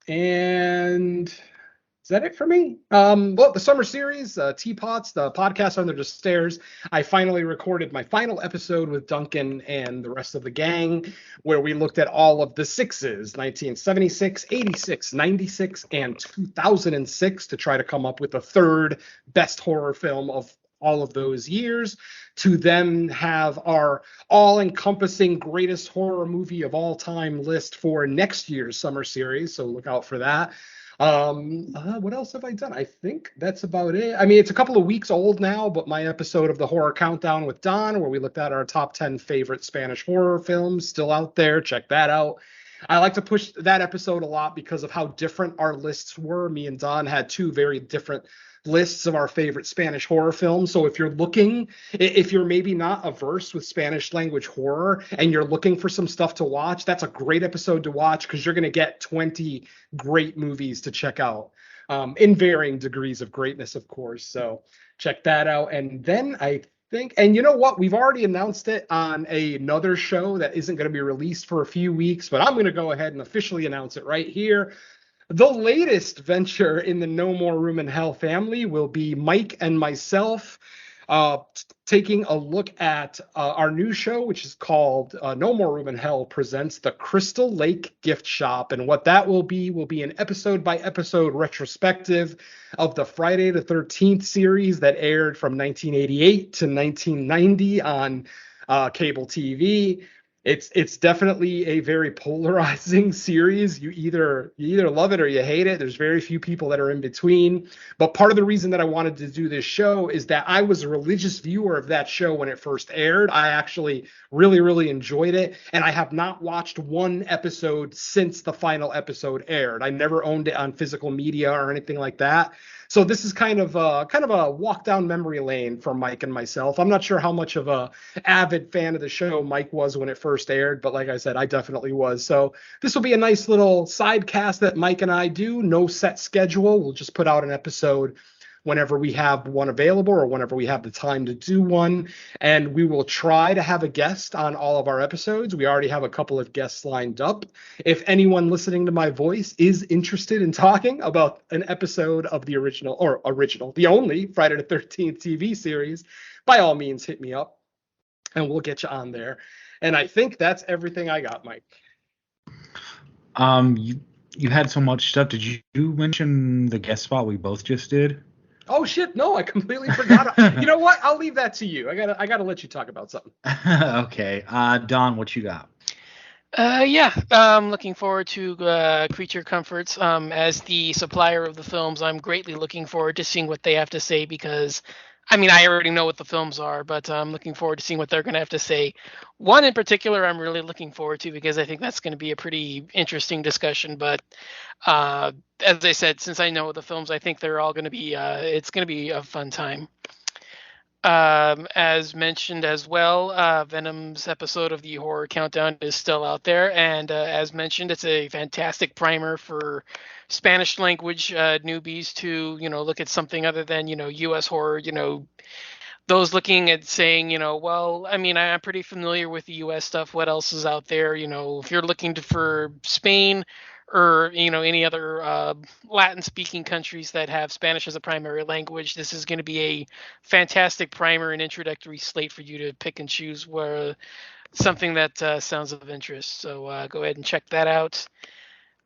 And is that it for me? Well, the summer series, Teapots, the podcast Under the Stairs. I finally recorded my final episode with Duncan and the rest of the gang, where we looked at all of the 6s, 1976, 86, 96, and 2006, to try to come up with the third best horror film of all of those years, to then have our all-encompassing greatest horror movie of all time list for next year's summer series. So look out for that. What else have I done? I think that's about it. I mean, it's a couple of weeks old now, but my episode of the Horror Countdown with Don, where we looked at our top 10 favorite Spanish horror films, still out there. Check that out. I like to push that episode a lot because of how different our lists were. Me and Don had 2 very different lists of our favorite Spanish horror films. So if you're maybe not averse with Spanish language horror and you're looking for some stuff to watch, that's a great episode to watch because you're going to get 20 great movies to check out, in varying degrees of greatness, of course. So check that out. And then I think, and you know what, we've already announced it on another show that isn't going to be released for a few weeks, but I'm going to go ahead and officially announce it right here. The latest venture in the No More Room in Hell family will be Mike and myself taking a look at our new show, which is called No More Room in Hell presents the Crystal Lake Gift Shop. And what that will be an episode by episode retrospective of the Friday the 13th series that aired from 1988 to 1990 on cable TV. It's definitely a very polarizing series. You either love it or you hate it. There's very few people that are in between. But part of the reason that I wanted to do this show is that I was a religious viewer of that show when it first aired. I actually really, really enjoyed it. And I have not watched one episode since the final episode aired. I never owned it on physical media or anything like that. So this is kind of a walk down memory lane for Mike and myself. I'm not sure how much of a avid fan of the show Mike was when it first aired, but like I said, I definitely was. So this will be a nice little side cast that Mike and I do. No set schedule. We'll just put out an episode whenever we have one available or whenever we have the time to do one. And we will try to have a guest on all of our episodes. We already have a couple of guests lined up. If anyone listening to my voice is interested in talking about an episode of the the only Friday the 13th TV series, by all means, hit me up and we'll get you on there. And I think that's everything I got, Mike. You had so much stuff. Did you mention the guest spot we both just did? Oh shit! No, I completely forgot. You know what? I'll leave that to you. I gotta let you talk about something. Okay, Don, what you got? I'm looking forward to Creature Comforts. As the supplier of the films, I'm greatly looking forward to seeing what they have to say because, I mean, I already know what the films are, but I'm looking forward to seeing what they're going to have to say. One in particular I'm really looking forward to because I think that's going to be a pretty interesting discussion. But as I said, since I know the films, I think they're all going to be, it's going to be a fun time. As mentioned as well, Venom's episode of the Horror Countdown is still out there. And as mentioned, it's a fantastic primer for Spanish language newbies to, look at something other than, U.S. horror, those looking at saying, well, I mean, I'm pretty familiar with the U.S. stuff. What else is out there? If you're looking for Spain or, any other Latin-speaking countries that have Spanish as a primary language, this is going to be a fantastic primer and introductory slate for you to pick and choose where something that sounds of interest. So go ahead and check that out.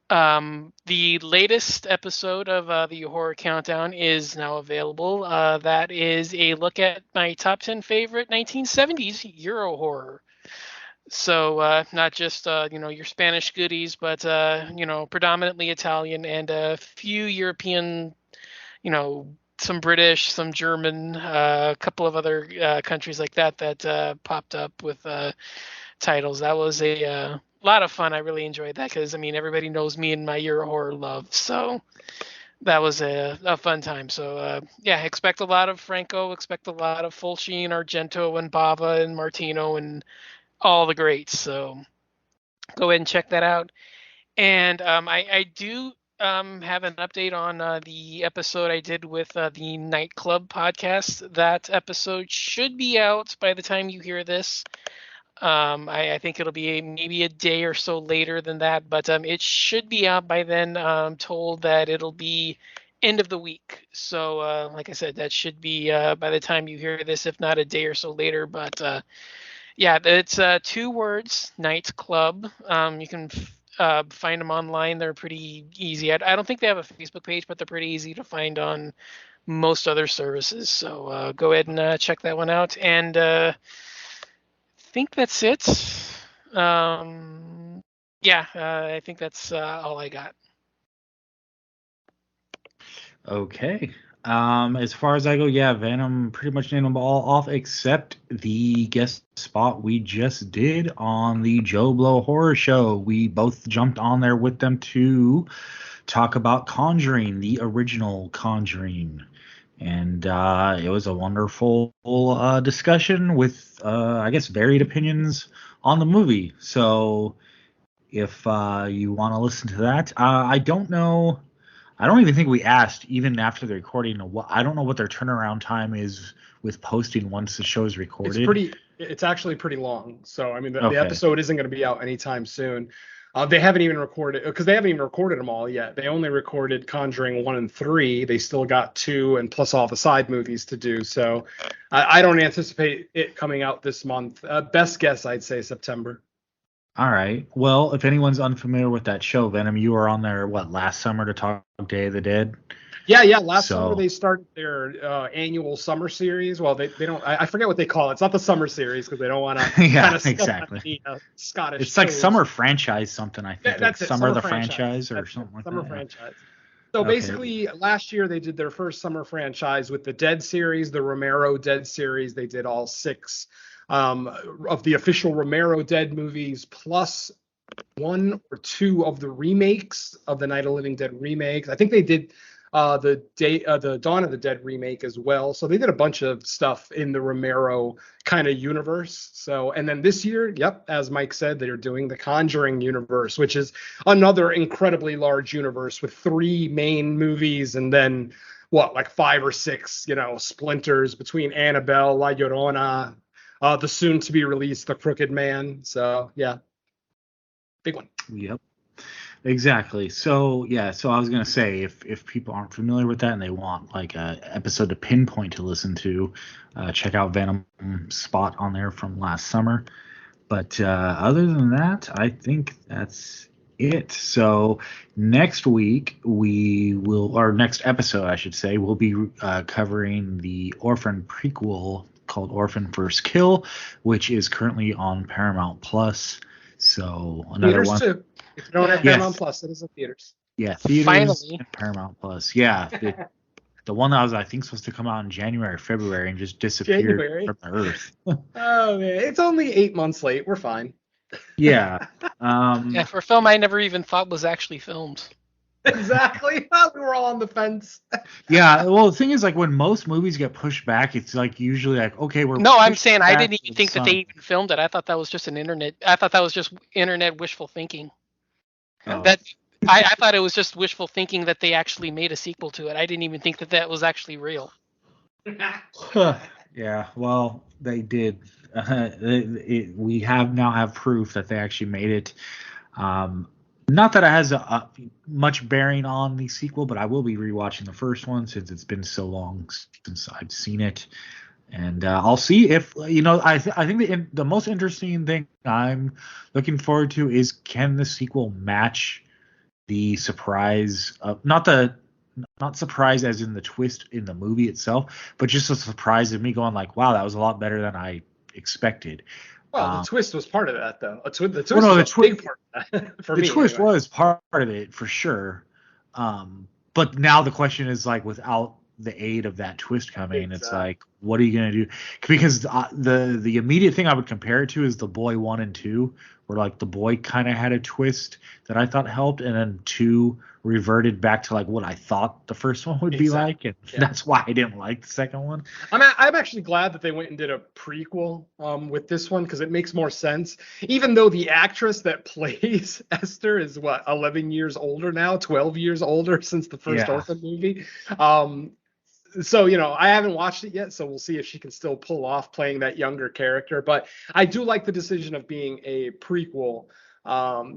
The latest episode of the Horror Countdown is now available. That is a look at my top 10 favorite 1970s Euro horror. So not just, your Spanish goodies, but, predominantly Italian and a few European, some British, some German, a couple of other countries like that popped up with titles. That was a lot of fun. I really enjoyed that because, everybody knows me and my Euro horror love. So that was a fun time. So, expect a lot of Franco, expect a lot of Fulci and Argento and Bava and Martino and all the greats. So go ahead and check that out. And I do have an update on the episode I did with the Nightclub podcast. That episode should be out by the time you hear this. I think it'll be maybe a day or so later than that, but it should be out by then. I'm told that it'll be end of the week. So like I said, that should be by the time you hear this, if not a day or so later. But it's 2 words, Night Club. You can find them online. They're pretty easy. I don't think they have a Facebook page, but they're pretty easy to find on most other services. So go ahead and check that one out. And I think that's it. I think that's all I got. Okay. As far as I go, Venom pretty much named them all off except the guest spot we just did on the Joe Blow Horror Show. We both jumped on there with them to talk about Conjuring, the original Conjuring. And it was a wonderful discussion with, varied opinions on the movie. So if you want to listen to that, I don't know. I don't even think we asked, even after the recording. I don't know what their turnaround time is with posting once the show is recorded. It's actually pretty long. So, the episode isn't going to be out anytime soon. They haven't even recorded, because they haven't even recorded them all yet. They only recorded Conjuring 1 and 3. They still got 2 and plus all the side movies to do. So I don't anticipate it coming out this month. Best guess, I'd say September. All right. Well, if anyone's unfamiliar with that show, Venom, you were on there, last summer to talk Day of the Dead? Yeah. Last summer they started their annual summer series. Well, they don't. I forget what they call it. It's not the summer series because they don't want to. Yeah, exactly. Scottish. It's like summer franchise something. I think that's like it. Summer the franchise or something like summer that. Franchise. So basically, last year they did their first summer franchise with the Dead series, the Romero Dead series. They did all 6 of the official Romero Dead movies, plus 1 or 2 of the remakes of the Night of the Living Dead remakes. I think they did the Dawn of the Dead remake as well. So they did a bunch of stuff in the Romero kind of universe. So, and then this year, as Mike said, they're doing the Conjuring Universe, which is another incredibly large universe with 3 main movies and then like 5 or 6, splinters between Annabelle, La Llorona, the soon to be released The Crooked Man. So yeah, big one. Yep. Exactly. So I was gonna say if people aren't familiar with that and they want like a episode to pinpoint to listen to, check out Venom spot on there from last summer. But other than that, I think that's it. So next week next episode I should say, we'll be covering the Orphan prequel called Orphan First Kill, which is currently on Paramount Plus. So another theaters one. Too. If you don't have Paramount Plus, it is in theaters. Yeah, theaters Finally. and Paramount Plus. Yeah, the one that was I think supposed to come out in January or February and just disappeared from the earth. Oh man, it's only 8 months late. We're fine. Yeah. Yeah, for a film I never even thought was actually filmed. Exactly. We were all on the fence. Yeah. Well, the thing is, like, when most movies get pushed back, it's like usually like, okay, we're. No, I'm saying I back didn't even think that they even filmed it. I thought that was just internet wishful thinking. Oh. That I thought it was just wishful thinking that they actually made a sequel to it. I didn't even think that was actually real. Yeah. Well, they did. We have proof that they actually made it. Not that it has much bearing on the sequel, but I will be rewatching the first one since it's been so long since I've seen it, and I'll see if I think the most interesting thing I'm looking forward to is, can the sequel match the surprise? Not surprise as in the twist in the movie itself, but just a surprise of me going like, wow, that was a lot better than I expected. Well, the twist was part of that, though. The twist was a big part of that for me. The twist anyway. was part of it for sure. But now the question is, like, without the aid of that twist coming, it's like, what are you going to do? Because the immediate thing I would compare it to is The Boy 1 and 2, where like The Boy kind of had a twist that I thought helped, and then 2 reverted back to like what I thought the first one would be like, and that's why I didn't like the second one. I'm actually glad that they went and did a prequel with this one, because it makes more sense. Even though the actress that plays Esther is 11 years older now, 12 years older since the first Orphan movie. So, I haven't watched it yet, so we'll see if she can still pull off playing that younger character. But I do like the decision of being a prequel,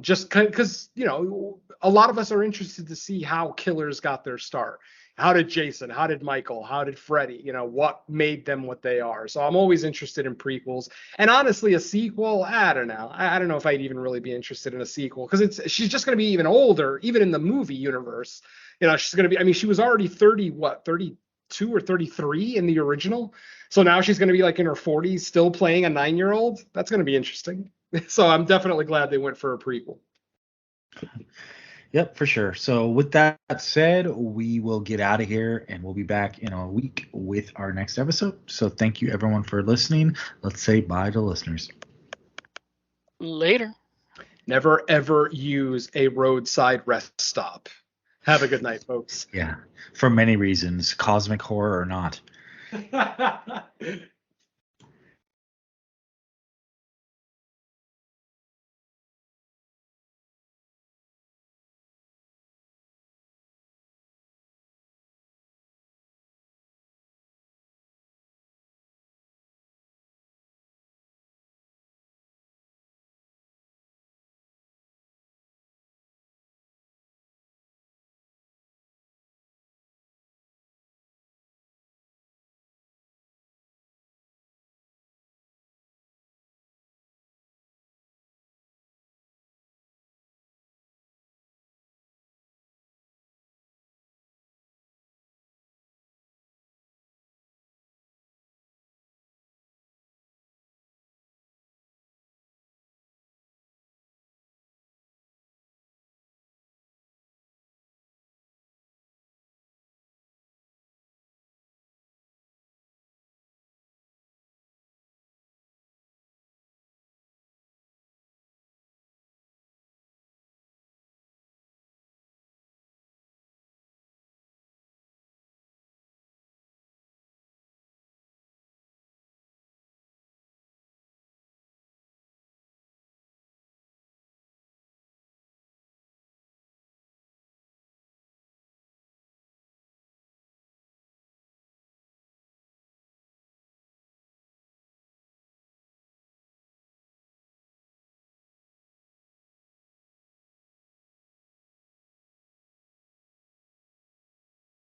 just because, a lot of us are interested to see how killers got their start. How did Jason, how did Michael, how did Freddy, what made them what they are? So I'm always interested in prequels. And honestly, a sequel, I don't know. I don't know if I'd even really be interested in a sequel, because she's just going to be even older, even in the movie universe. She's going to be, she was already 32 or 33 in the original. So now she's going to be like in her 40s, still playing a 9-year-old. That's going to be interesting. So I'm definitely glad they went for a prequel. Yep, for sure. So with that said, we will get out of here, and we'll be back in a week with our next episode. So thank you everyone for listening. Let's say bye to listeners. Later. Never ever use a roadside rest stop. Have a good night, folks. Yeah, for many reasons, cosmic horror or not.